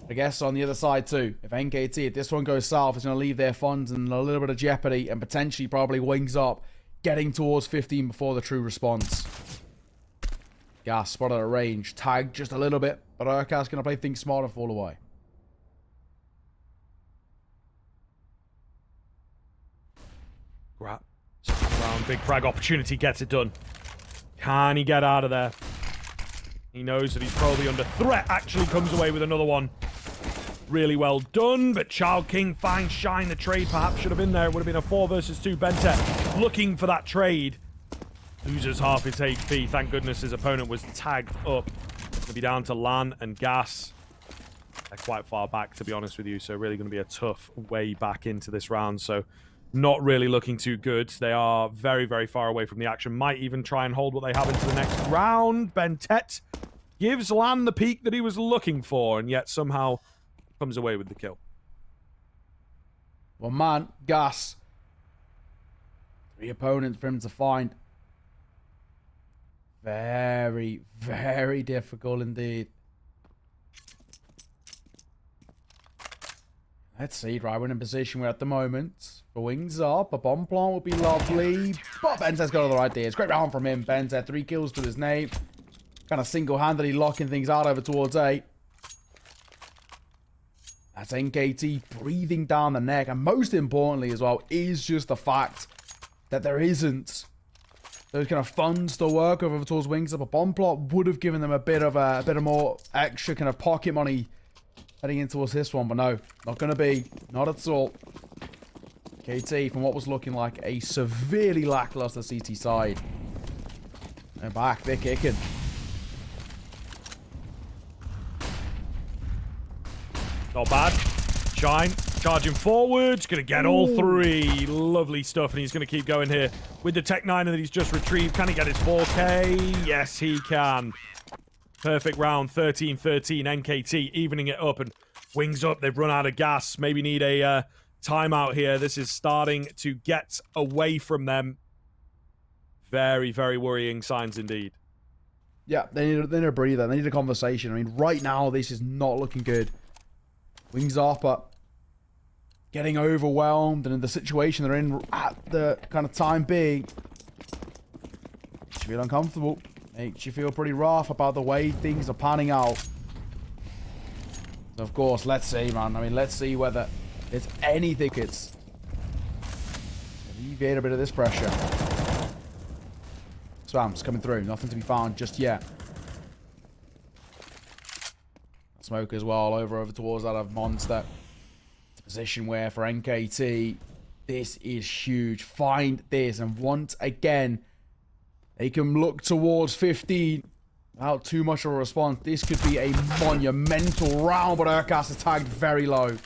I guess on the other side too, if NKT, if this one goes south, it's going to leave their funds in a little bit of jeopardy, and potentially probably Wings Up getting towards 15 before the true response. Gas spotted at range. Tagged just a little bit. But Urkas going to play things smart and fall away. Grat. Round. Big frag opportunity. Gets it done. Can he get out of there? He knows that he's probably under threat. Actually comes away with another one. Really well done. But Child King finds Shine. The trade perhaps should have been there. It would have been a 4 versus 2. Bentet looking for that trade. Loses half his HP. Thank goodness his opponent was tagged up. Going to be down to Lan and Gas. They're quite far back, to be honest with you. So really going to be a tough way back into this round. So not really looking too good. They are very, very far away from the action. Might even try and hold what they have into the next round. Bentet gives Lan the peak that he was looking for. And yet somehow comes away with the kill. Well, man, Gas. 3 opponents for him to find. Very, very difficult indeed. Let's see, right, we're in a position where at the moment, for Wings Up, a bomb plant would be lovely, but Bentet's got all the right ideas. Great round from him, Bentet, 3 kills to his name. Kind of single-handedly locking things out over towards A. That's NKT breathing down the neck, and most importantly as well, is just the fact that there isn't those kind of funds to work over towards Wings Up. A bomb plot would have given them a bit of more extra kind of pocket money heading in towards this one, but no, not going to be. Not at all. KT, from what was looking like a severely lackluster CT side. They're back, they're kicking. Not bad. Shine, charging forwards, gonna get all three. Lovely stuff, and he's gonna keep going here with the Tech 9 that he's just retrieved. Can he get his 4K? Yes, he can. Perfect round, 13-13, NKT evening it up, and Wings Up, they've run out of gas. Maybe need a timeout here. This is starting to get away from them. Very, very worrying signs indeed. Yeah, they need a breather. They need a conversation. I mean, right now, this is not looking good. Wings Up are getting overwhelmed, and in the situation they're in at the kind of time being, makes you feel uncomfortable. Makes you feel pretty rough about the way things are panning out. So of course, let's see, man. I mean, let's see whether it's anything. It's alleviate a bit of this pressure. Swamps coming through. Nothing to be found just yet. Smoke as well over towards that of Monster. It's a position where for NKT, this is huge. Find this, and once again, they can look towards 15 without too much of a response. This could be a monumental round, but Overpass is tagged very low.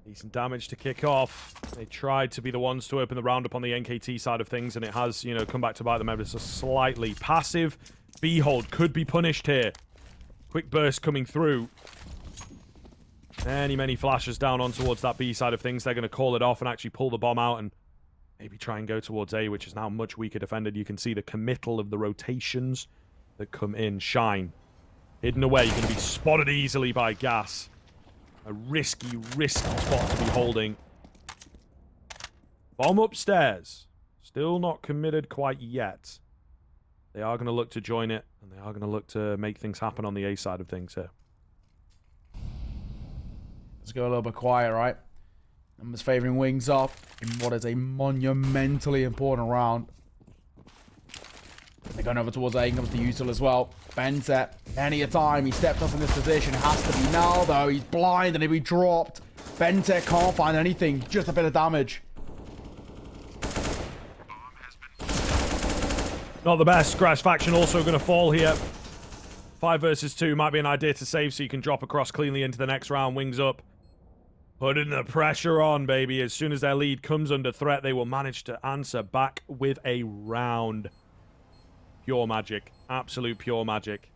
Decent damage to kick off. They tried to be the ones to open the round up on the NKT side of things, and it has, you know, come back to bite them ever so slightly. Passive B-hold could be punished here. Quick burst coming through. Many flashes down on towards that B side of things. They're going to call it off and actually pull the bomb out and maybe try and go towards A, which is now much weaker defended. You can see the committal of the rotations that come in. Shine. Hidden away. Going to be spotted easily by Gas. A risky spot to be holding. Bomb upstairs. Still not committed quite yet. They are going to look to join it, and they are going to look to make things happen on the A side of things here. Let's go a little bit quiet, right? Numbers favoring Wings Up in what is a monumentally important round. They're going over towards A, and comes to Util as well. Bente, many a time he stepped up in this position. Has to be now, though. He's blind, and he'll be dropped. Bente can't find anything. Just a bit of damage. Not the best. Grass Faction also going to fall here. 5 versus 2 might be an idea to save so you can drop across cleanly into the next round. Wings Up. Putting the pressure on, baby. As soon as their lead comes under threat, they will manage to answer back with a round. Pure magic. Absolute pure magic.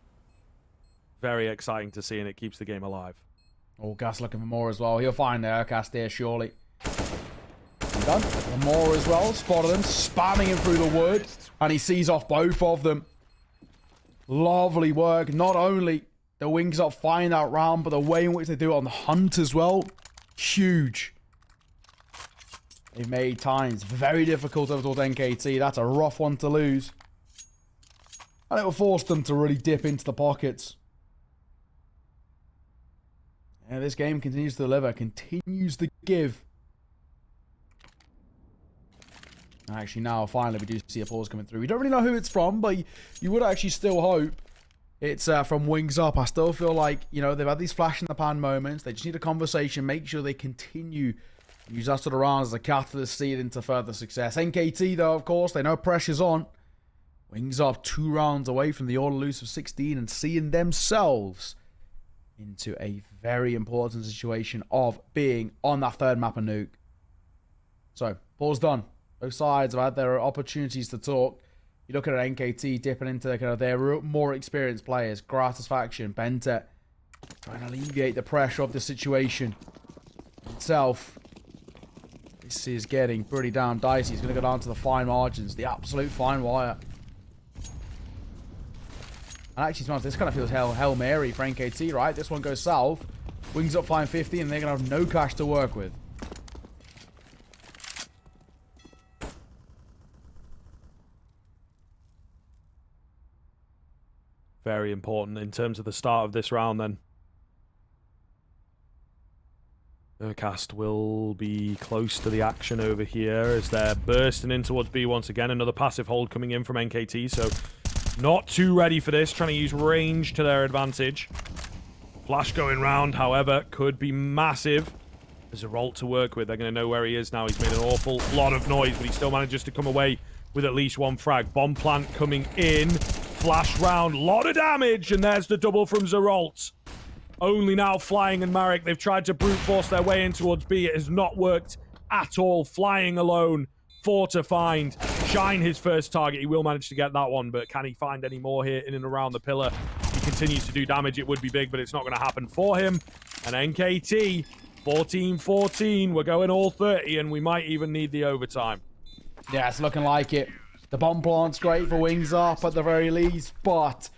Very exciting to see, and it keeps the game alive. Oh, Gas looking for more as well. He'll find the Aircast here, surely. Done. More as well. Spotted him, spamming him through the wood, and he sees off both of them. Lovely work. Not only the Wings Up find that round, but the way in which they do it on the hunt as well. Huge. They've made times very difficult over towards NKT. That's a rough one to lose. And it will force them to really dip into the pockets. And this game continues to deliver, continues to give. Actually, now, finally, we do see a pause coming through. We don't really know who it's from, but you would actually still hope it's from Wings Up. I still feel like, you know, they've had these flash-in-the-pan moments. They just need a conversation, make sure they continue to use that sort of rounds as a catalyst, see it into further success. NKT, though, of course, they know pressure's on. Wings Up 2 rounds away from the all-elusive 16 and seeing themselves into a very important situation of being on that third map of Nuke. So, pause done. Both sides have had their opportunities to talk. You look at NKT dipping into kind of their more experienced players. Gratis Faction, Bente, trying to alleviate the pressure of the situation itself. This is getting pretty damn dicey. He's going to go down to the fine margins, the absolute fine wire. And actually, to be honest, this kind of feels Hail Mary for NKT, right? This one goes south. Wings Up flying 50, and they're going to have no cash to work with. Very important in terms of the start of this round, then. Overcast will be close to the action over here as they're bursting in towards B once again. Another passive hold coming in from NKT, so not too ready for this. Trying to use range to their advantage. Flash going round, however, could be massive. There's a Rolt to work with. They're going to know where he is now. He's made an awful lot of noise, but he still manages to come away with at least 1 frag. Bomb plant coming in. Flash round. Lot of damage, and there's the double from Zerolt. Only now Flying and Marek. They've tried to brute force their way in towards B. It has not worked at all. Flying alone. 4 to find. Shine his first target. He will manage to get that one, but can he find any more here in and around the pillar? He continues to do damage. It would be big, but it's not going to happen for him. And NKT, 14-14. We're going all 30, and we might even need the overtime. Yeah, it's looking like it. The bomb plant's great for Wings Up at the very least, but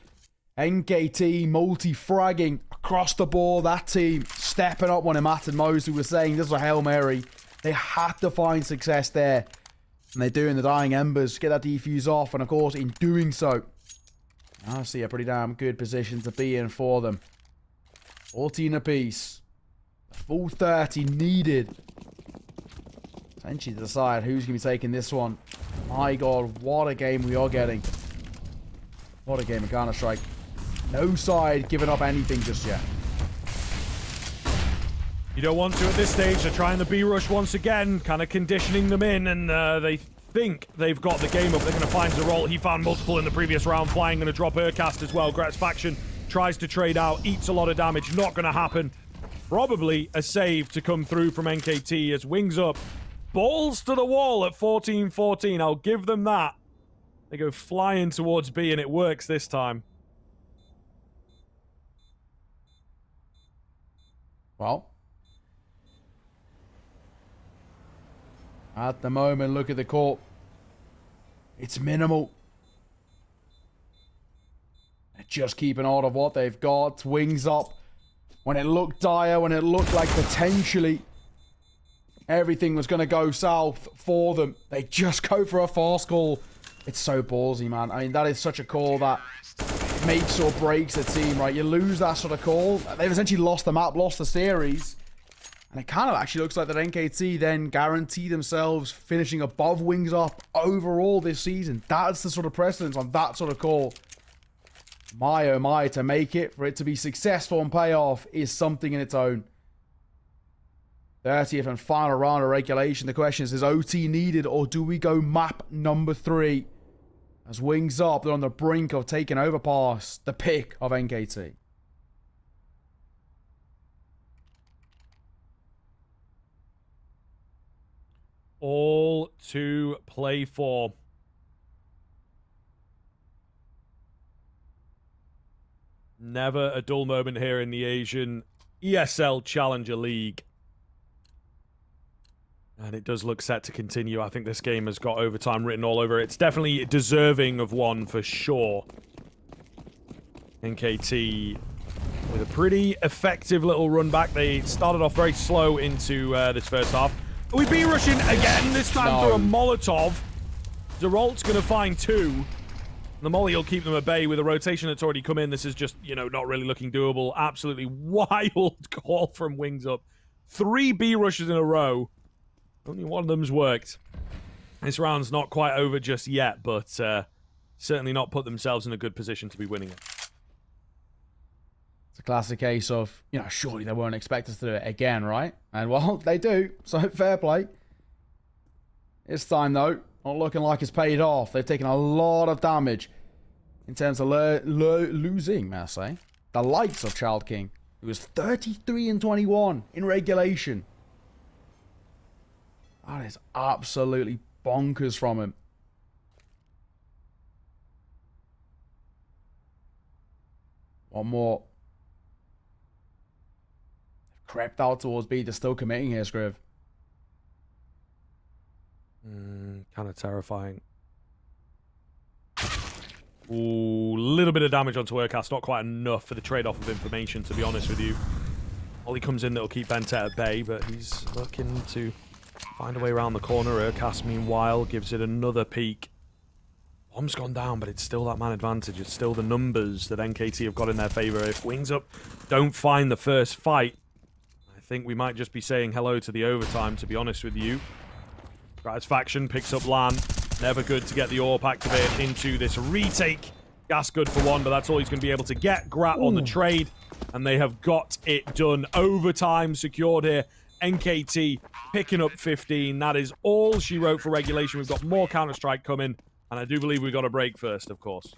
NKT multi-fragging across the board. That team stepping up when Matt and Mosley were saying this was a Hail Mary. They had to find success there. And they do in the dying embers. Get that defuse off. And of course, in doing so, I see a pretty damn good position to be in for them. 14 apiece. Full 30 needed. Essentially to decide who's going to be taking this one. My God, what a game we are getting. What a game of Counter-Strike. No side giving up anything just yet. You don't want to at this stage. They're trying the B-rush once again, kind of conditioning them in, and they think they've got the game up. They're going to find Zerol. He found multiple in the previous round. Flying going to drop Urcast as well. Gret's faction tries to trade out, eats a lot of damage. Not going to happen. Probably a save to come through from NKT as Wings Up. Balls to the wall at 14-14. I'll give them that. They go flying towards B, and it works this time. Well, at the moment, look at the court. It's minimal. They're just keeping hold of what they've got. Wings Up. When it looked dire, when it looked like potentially everything was going to go south for them, they just go for a fast call. It's so ballsy, man. I mean, that is such a call that makes or breaks a team, right? You lose that sort of call. They've essentially lost the map, lost the series. And it kind of actually looks like that NKT then guarantee themselves finishing above Wings Up overall this season. That's the sort of precedence on that sort of call. My oh my, to make it, for it to be successful and pay off is something in its own. 30th and final round of regulation. The question is OT needed, or do we go map number 3? As Wings Up, they're on the brink of taking Overpass, the pick of NKT. All to play for. Never a dull moment here in the Asian ESL Challenger League. And it does look set to continue. I think this game has got overtime written all over it. It's definitely deserving of one for sure. NKT with a pretty effective little run back. They started off very slow into this first half. We be rushing again, this time for a Molotov. Zerolt's going to find 2. The molly will keep them at bay with a rotation that's already come in. This is just, you know, not really looking doable. Absolutely wild call from Wings Up. 3 B rushes in a row. Only one of them's worked. This round's not quite over just yet, but certainly not put themselves in a good position to be winning it. It's a classic case of, you know, surely they won't expect us to do it again, right? And, well, they do. So, fair play. This time, though, not looking like it's paid off. They've taken a lot of damage in terms of losing, may I say, the likes of Child King, who was 33-21 in regulation. That is absolutely bonkers from him. One more. They've crept out towards B. They're still committing here, Scriv. Kind of terrifying. Ooh, little bit of damage onto Urcast. Not quite enough for the trade-off of information, to be honest with you. Ollie comes in that'll keep Bentet at bay, but he's looking to find a way around the corner. Urcast, meanwhile, gives it another peek. Bomb's gone down, but it's still that man advantage. It's still the numbers that NKT have got in their favour. If Wings Up don't find the first fight, I think we might just be saying hello to the overtime, to be honest with you. Grat's faction picks up LAN. Never good to get the AWP activated into this retake. Gas good for 1, but that's all he's going to be able to get. Grat on the trade, and they have got it done. Overtime secured here. NKT picking up 15. That is all she wrote for regulation. We've got more Counter-Strike coming, and I do believe we've got a break first, of course.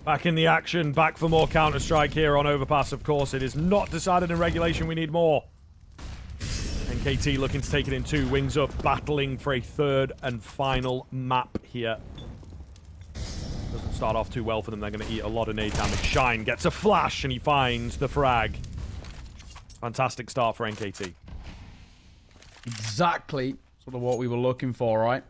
Back in the action, back for more Counter-Strike here on Overpass, of course. It is not decided in regulation, we need more. NKT looking to take it in 2, wings up, battling for a 3rd and final map here. Doesn't start off too well for them, they're going to eat a lot of nade damage. Shine gets a flash, and he finds the frag. Fantastic start for NKT. Exactly sort of what we were looking for, right?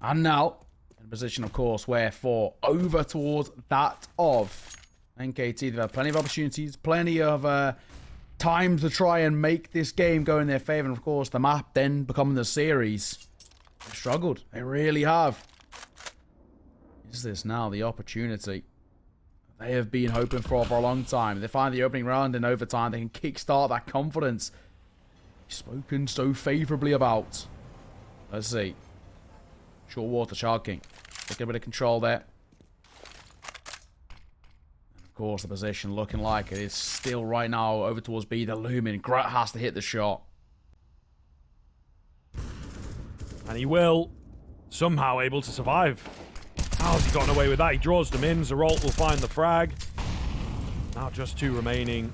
And now, in a position, of course, where for over towards that of NKT, they've had plenty of opportunities, plenty of time to try and make this game go in their favor. And, of course, the map then becoming the series. They've struggled. They really have. Is this now the opportunity they have been hoping for a long time? They find the opening round in overtime. They can kickstart that confidence spoken so favorably about. Let's see. Short water, Child King. Taking a bit of control there. And of course, the position looking like it is still right now over towards B. The Lumen. Grat has to hit the shot. And he will. Somehow able to survive. How's he gotten away with that? He draws them in. Zeralt will find the frag. Now just 2 remaining.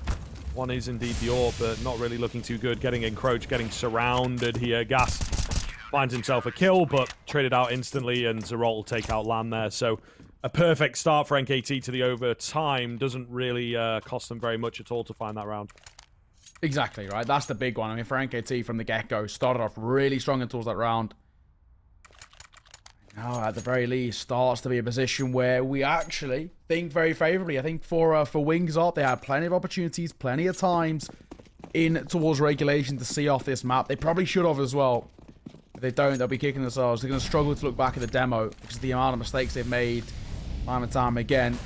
One is indeed the orb, but not really looking too good. Getting encroached, getting surrounded here. Gas finds himself a kill, but traded out instantly, and Zeralt will take out land there. So a perfect start for NKT to the overtime. Doesn't really cost them very much at all to find that round. Exactly, right? That's the big one. I mean, for NKT from the get-go, started off really strong towards that round. Now, at the very least, starts to be a position where we actually think very favorably. I think for Wings Up, they had plenty of opportunities, plenty of times in towards regulation to see off this map. They probably should have as well. If they don't, they'll be kicking themselves. They're going to struggle to look back at the demo because of the amount of mistakes they've made time and time again.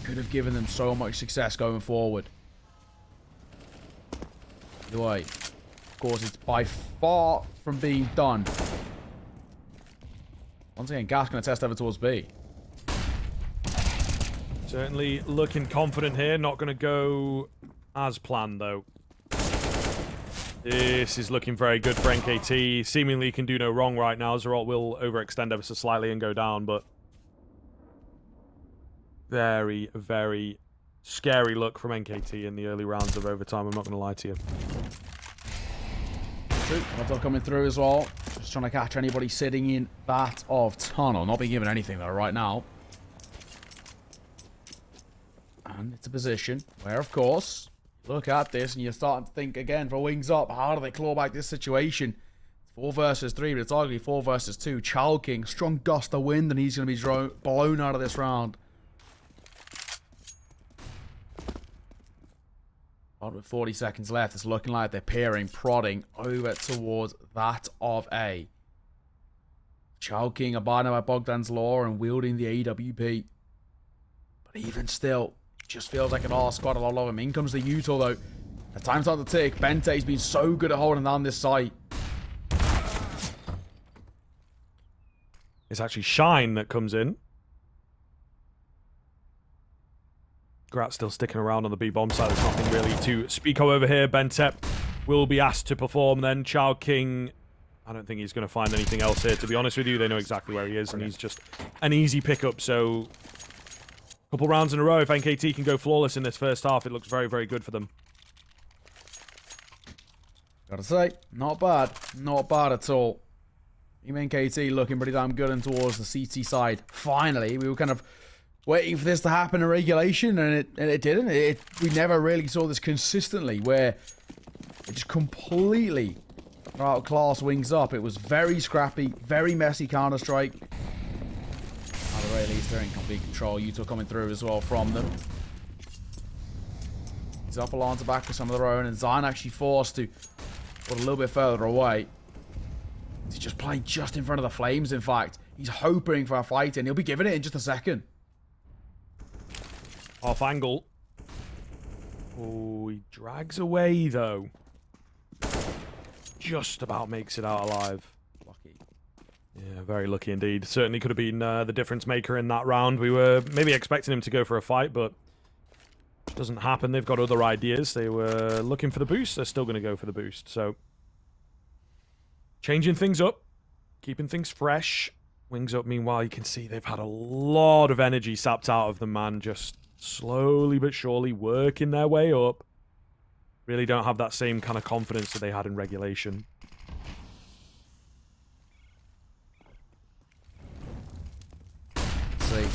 Could have given them so much success going forward. Either way, of course, it's by far from being done. Once again, Gas going to test over towards B. Certainly looking confident here. Not going to go as planned, though. This is looking very good for NKT. Seemingly can do no wrong right now. Zeralt will overextend ever so slightly and go down, but very, very scary look from NKT in the early rounds of overtime. I'm not going to lie to you. True. Coming through as well. Just trying to catch anybody sitting in that of tunnel. Not being given anything though right now. And it's a position where, of course, look at this and you're starting to think again for Wings Up. How do they claw back this situation? It's 4 versus 3, but it's arguably 4 versus 2. Child King, strong gust of wind, and he's going to be blown out of this round. With 40 seconds left, it's looking like they're peering, prodding over towards that of A. Child King abiding by Bogdan's law and wielding the AWP. But even still, it just feels like an R-squad, a lot of them. In comes the Util though. The time's on the tick. Bente's been so good at holding down this site. It's actually Shine that comes in. Grat's still sticking around on the B-bomb side. There's nothing really to speak of over here. Bentep will be asked to perform then. Child King, I don't think he's going to find anything else here. To be honest with you, they know exactly where he is, and he's just an easy pickup. So, a couple rounds in a row, if NKT can go flawless in this first half, it looks very, very good for them. Gotta say, not bad. Not bad at all. Even NKT looking pretty damn good and towards the CT side. Finally, we were kind of waiting for this to happen in regulation, and it didn't. We never really saw this consistently, where it just completely outclassed Wings Up. It was very scrappy, very messy Counter-Strike. At the very least, they're in complete control. Utah coming through as well from them. He's up along to back with some of their own, and Zion actually forced to put a little bit further away. He's just playing just in front of the flames, in fact. He's hoping for a fight, and he'll be giving it in just a second. Off angle. Oh, he drags away, though. Just about makes it out alive. Lucky. Yeah, very lucky indeed. Certainly could have been the difference maker in that round. We were maybe expecting him to go for a fight, but it doesn't happen. They've got other ideas. They were looking for the boost. They're still going to go for the boost. So, changing things up. Keeping things fresh. Wings Up, meanwhile, you can see they've had a lot of energy sapped out of them, man. Just slowly but surely working their way up. Really don't have that same kind of confidence that they had in regulation. See.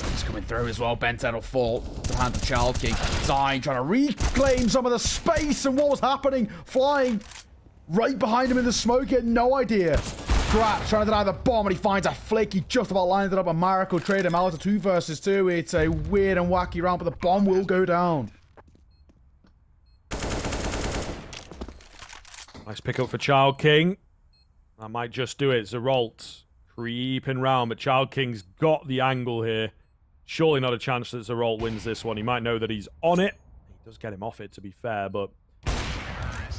He's coming through as well. Bentet will fall to the hand of Child King. Zine trying to reclaim some of the space, and what was happening? Flying right behind him in the smoke. He had no idea. Grat trying to deny the bomb, and he finds a flick. He just about lined it up, and Marek will trade him out to 2 versus 2. It's a weird and wacky round, but the bomb will go down. Nice pick up for Child King. That might just do it. Zeralt creeping round, but Child King's got the angle here. Surely not a chance that Zeralt wins this one. He might know that he's on it. He does get him off it, to be fair, but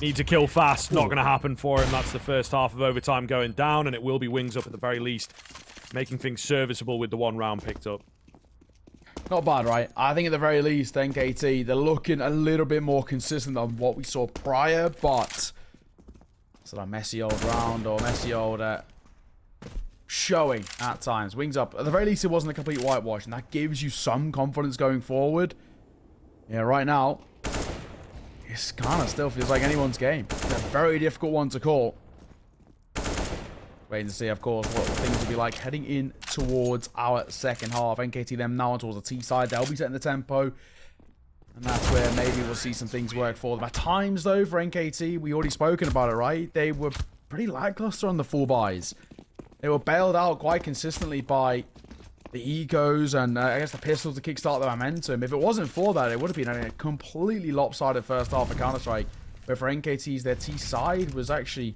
need to kill fast. Not going to happen for him. That's the first half of overtime going down, and it will be Wings Up at the very least, making things serviceable with the 1 round picked up. Not bad, right? I think at the very least, NKT, they're looking a little bit more consistent than what we saw prior, but sort of messy old round or messy old showing at times. Wings Up, at the very least, it wasn't a complete whitewash, and that gives you some confidence going forward. Yeah, right now, it kind of still feels like anyone's game. It's a very difficult one to call. Waiting to see, of course, what things will be like heading in towards our second half. NKT them now towards the T side. They'll be setting the tempo. And that's where maybe we'll see some things work for them. At times, though, for NKT, we already spoken about it, right? They were pretty lackluster on the full buys. They were bailed out quite consistently by the ecos and I guess the pistols to kickstart the momentum. If it wasn't for that, it would have been a completely lopsided first half of Counter-Strike. But for NKT's, their T side was actually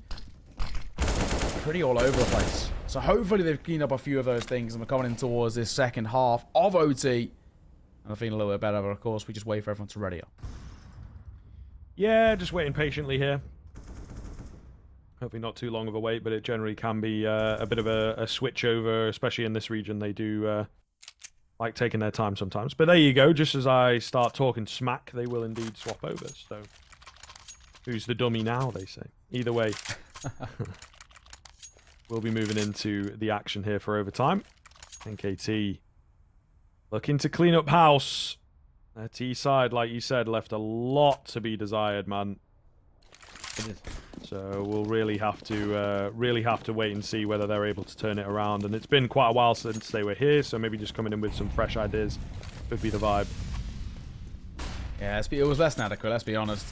pretty all over the place. So hopefully they've cleaned up a few of those things and we're coming in towards this second half of OT. And I'm feeling a little bit better, but of course we just wait for everyone to ready up. Yeah, just waiting patiently here. Hopefully not too long of a wait, but it generally can be a bit of a switch over, especially in this region. They do like taking their time sometimes. But there you go. Just as I start talking smack, they will indeed swap over. So who's the dummy now, they say. Either way, we'll be moving into the action here for overtime. NKT looking to clean up house. Their T side, like you said, left a lot to be desired, man. So we'll really have to wait and see whether they're able to turn it around. And it's been quite a while since they were here, so maybe just coming in with some fresh ideas could be the vibe. Yeah, it was less than adequate, let's be honest.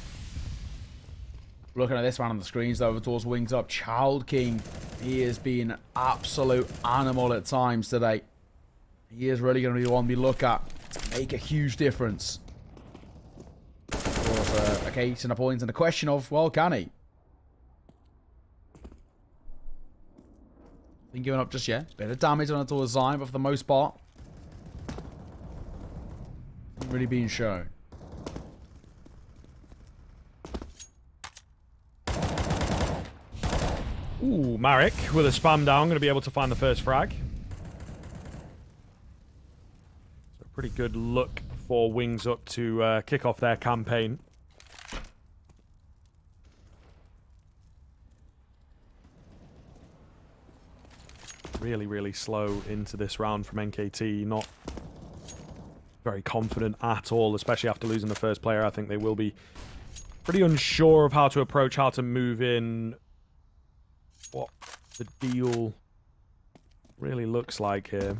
Looking at this one on the screens, though, towards Wings Up, Child King, he has been an absolute animal at times today. He is really going to be the one we look at to make a huge difference. Of course, a case and a point and a question of, well, can he? Been giving up just yet. Bit of damage on it towards Zion, but for the most part, not really being shown. Ooh, Marek with a spam down, going to be able to find the first frag. So a pretty good look for Wings Up to kick off their campaign. Really, really slow into this round from NKT. Not very confident at all, especially after losing the first player. I think they will be pretty unsure of how to approach, how to move in, what the deal really looks like here.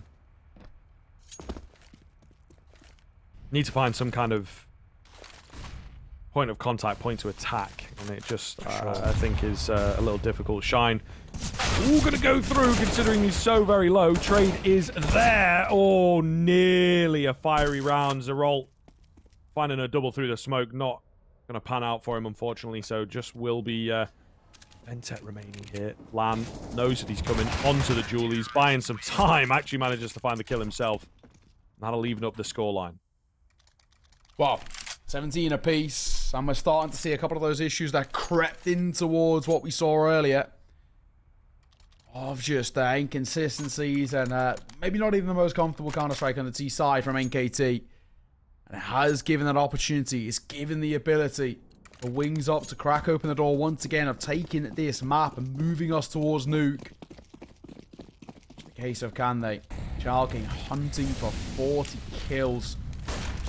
Need to find some kind of point of contact, point to attack, and it just, I think, is a little difficult. Shine. Ooh, gonna go through, considering he's so very low. Trade is there. Oh, nearly a fiery round. Zeralt finding a double through the smoke. Not gonna pan out for him, unfortunately, so just will be Ventet remaining here. Lan knows that he's coming onto the duel. He's buying some time. Actually manages to find the kill himself. That'll even up the scoreline. Well, 17 apiece, and we're starting to see a couple of those issues that crept in towards what we saw earlier. Of just inconsistencies and maybe not even the most comfortable Counter-Strike on the T side from NKT. And it has given that opportunity. It's given the ability The Wings Up to crack open the door once again of taking this map and moving us towards Nuke. The case of can they? Child King hunting for 40 kills.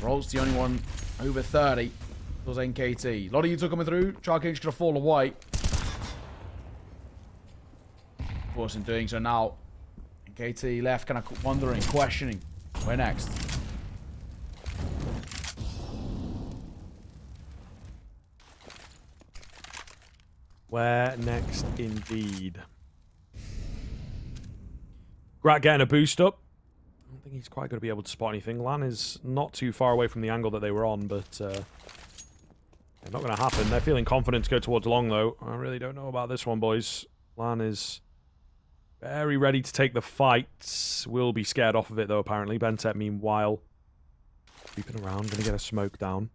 Rolls the only one over 30. It was NKT. A lot of you took coming through. Child King's going to fall away. Of course, in doing so now, NKT left kind of wondering, questioning. Where next? Where next, indeed. Grat getting a boost up. I don't think he's quite going to be able to spot anything. Lan is not too far away from the angle that they were on, but not going to happen. They're feeling confident to go towards long, though. I really don't know about this one, boys. Lan is very ready to take the fight. Will be scared off of it, though, apparently. Bentet, meanwhile, creeping around, going to get a smoke down.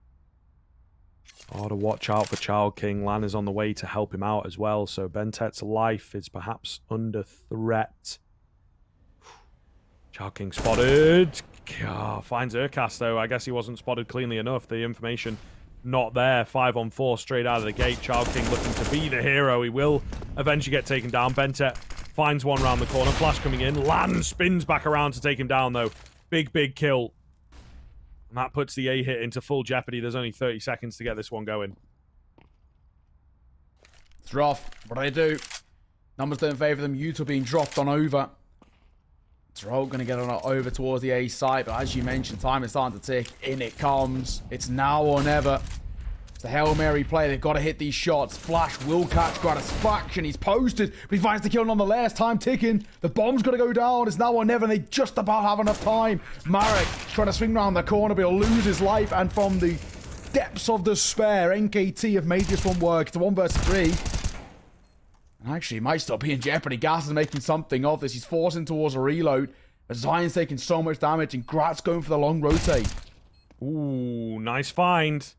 Oh, to watch out for Child King. Lan is on the way to help him out as well, so Bentet's life is perhaps under threat. Child King spotted. Finds Urcast, though. I guess he wasn't spotted cleanly enough. The information not there. 5-on-4 straight out of the gate. Child King looking to be the hero. He will eventually get taken down. Bentet finds one round the corner. Flash coming in. Lan spins back around to take him down, though. Big kill. And that puts the A hit into full jeopardy. There's only 30 seconds to get this one going. It's rough. What do they do? Numbers don't favour them. Utah being dropped on over. Droll going to get on over towards the A site, but as you mentioned, time is starting to tick. In it comes. It's now or never. It's the Hail Mary play. They've got to hit these shots. Flash will catch Gratisfaction. He's posted, but he finds the kill nonetheless. Time ticking. The bomb's got to go down. It's now or never, and they just about have enough time. Marek trying to swing around the corner, but he'll lose his life, and from the depths of despair, NKT have made this one work. It's a 1 versus 3. Actually, he might still be in jeopardy. Gas is making something of this. He's forcing towards a reload. But Zion's taking so much damage, and Grat's going for the long rotate. Ooh, nice find.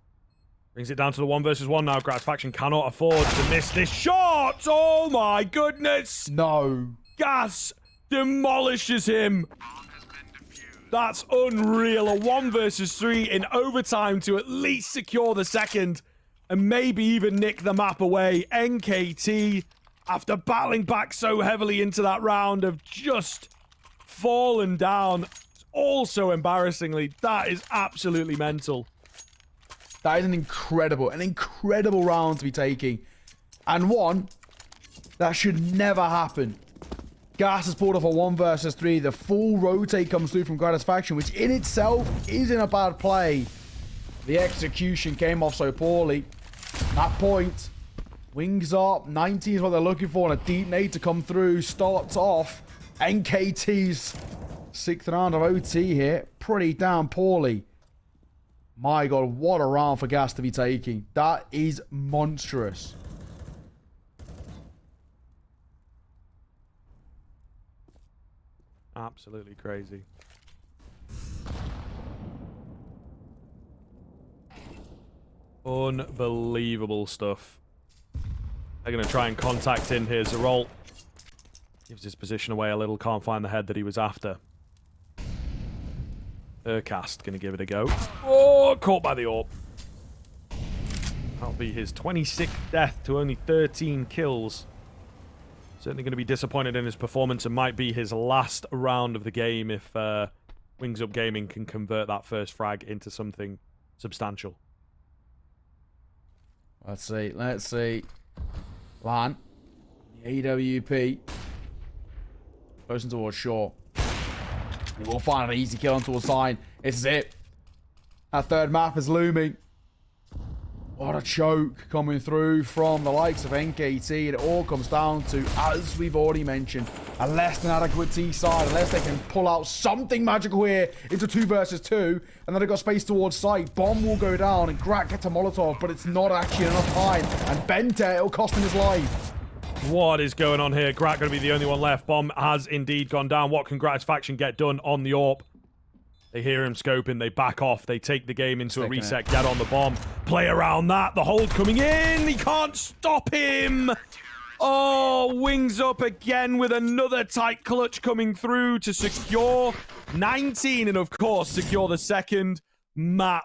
Brings it down to the 1 versus 1 now. Gratisfaction cannot afford to miss this shot. Oh my goodness. No. Gas demolishes him. That's unreal. A 1 versus 3 in overtime to at least secure the second. And maybe even nick the map away. NKT, after battling back so heavily into that round, have just fallen down. Also embarrassingly, that is absolutely mental. That is an incredible round to be taking. And one that should never happen. Gas has pulled off a 1 versus 3. The full rotate comes through from Gratisfaction, which in itself isn't a bad play. The execution came off so poorly. That point, Wings Up, 19 is what they're looking for, and a deep nade to come through. Starts off NKT's 6th round of OT here. Pretty damn poorly. My God, what a round for Gas to be taking. That is monstrous. Absolutely crazy. Unbelievable stuff. They're going to try and contact in here. Zerol gives his position away a little. Can't find the head that he was after. Urcast going to give it a go. Oh, caught by the AWP. That'll be his 26th death to only 13 kills. Certainly going to be disappointed in his performance and might be his last round of the game if Wings Up Gaming can convert that first frag into something substantial. Let's see. Lan. The AWP. Person towards Shaw. We'll find an easy kill onto a sign. This is it. That third map is looming. What a choke coming through from the likes of NKT. It all comes down to, as we've already mentioned, a less than adequate T side. Unless they can pull out something magical here into 2 versus 2. And then they've got space towards site. Bomb will go down and Grat gets a Molotov, but it's not actually enough time. And Bentet, it'll cost him his life. What is going on here? Grat going to be the only one left. Bomb has indeed gone down. What can Gratisfaction get done on the AWP? They hear him scoping. They back off. They take the game into a reset. Get on the bomb. Play around that. The hold coming in. He can't stop him. Oh, Wings Up again with another tight clutch coming through to secure 19 and, of course, secure the second map.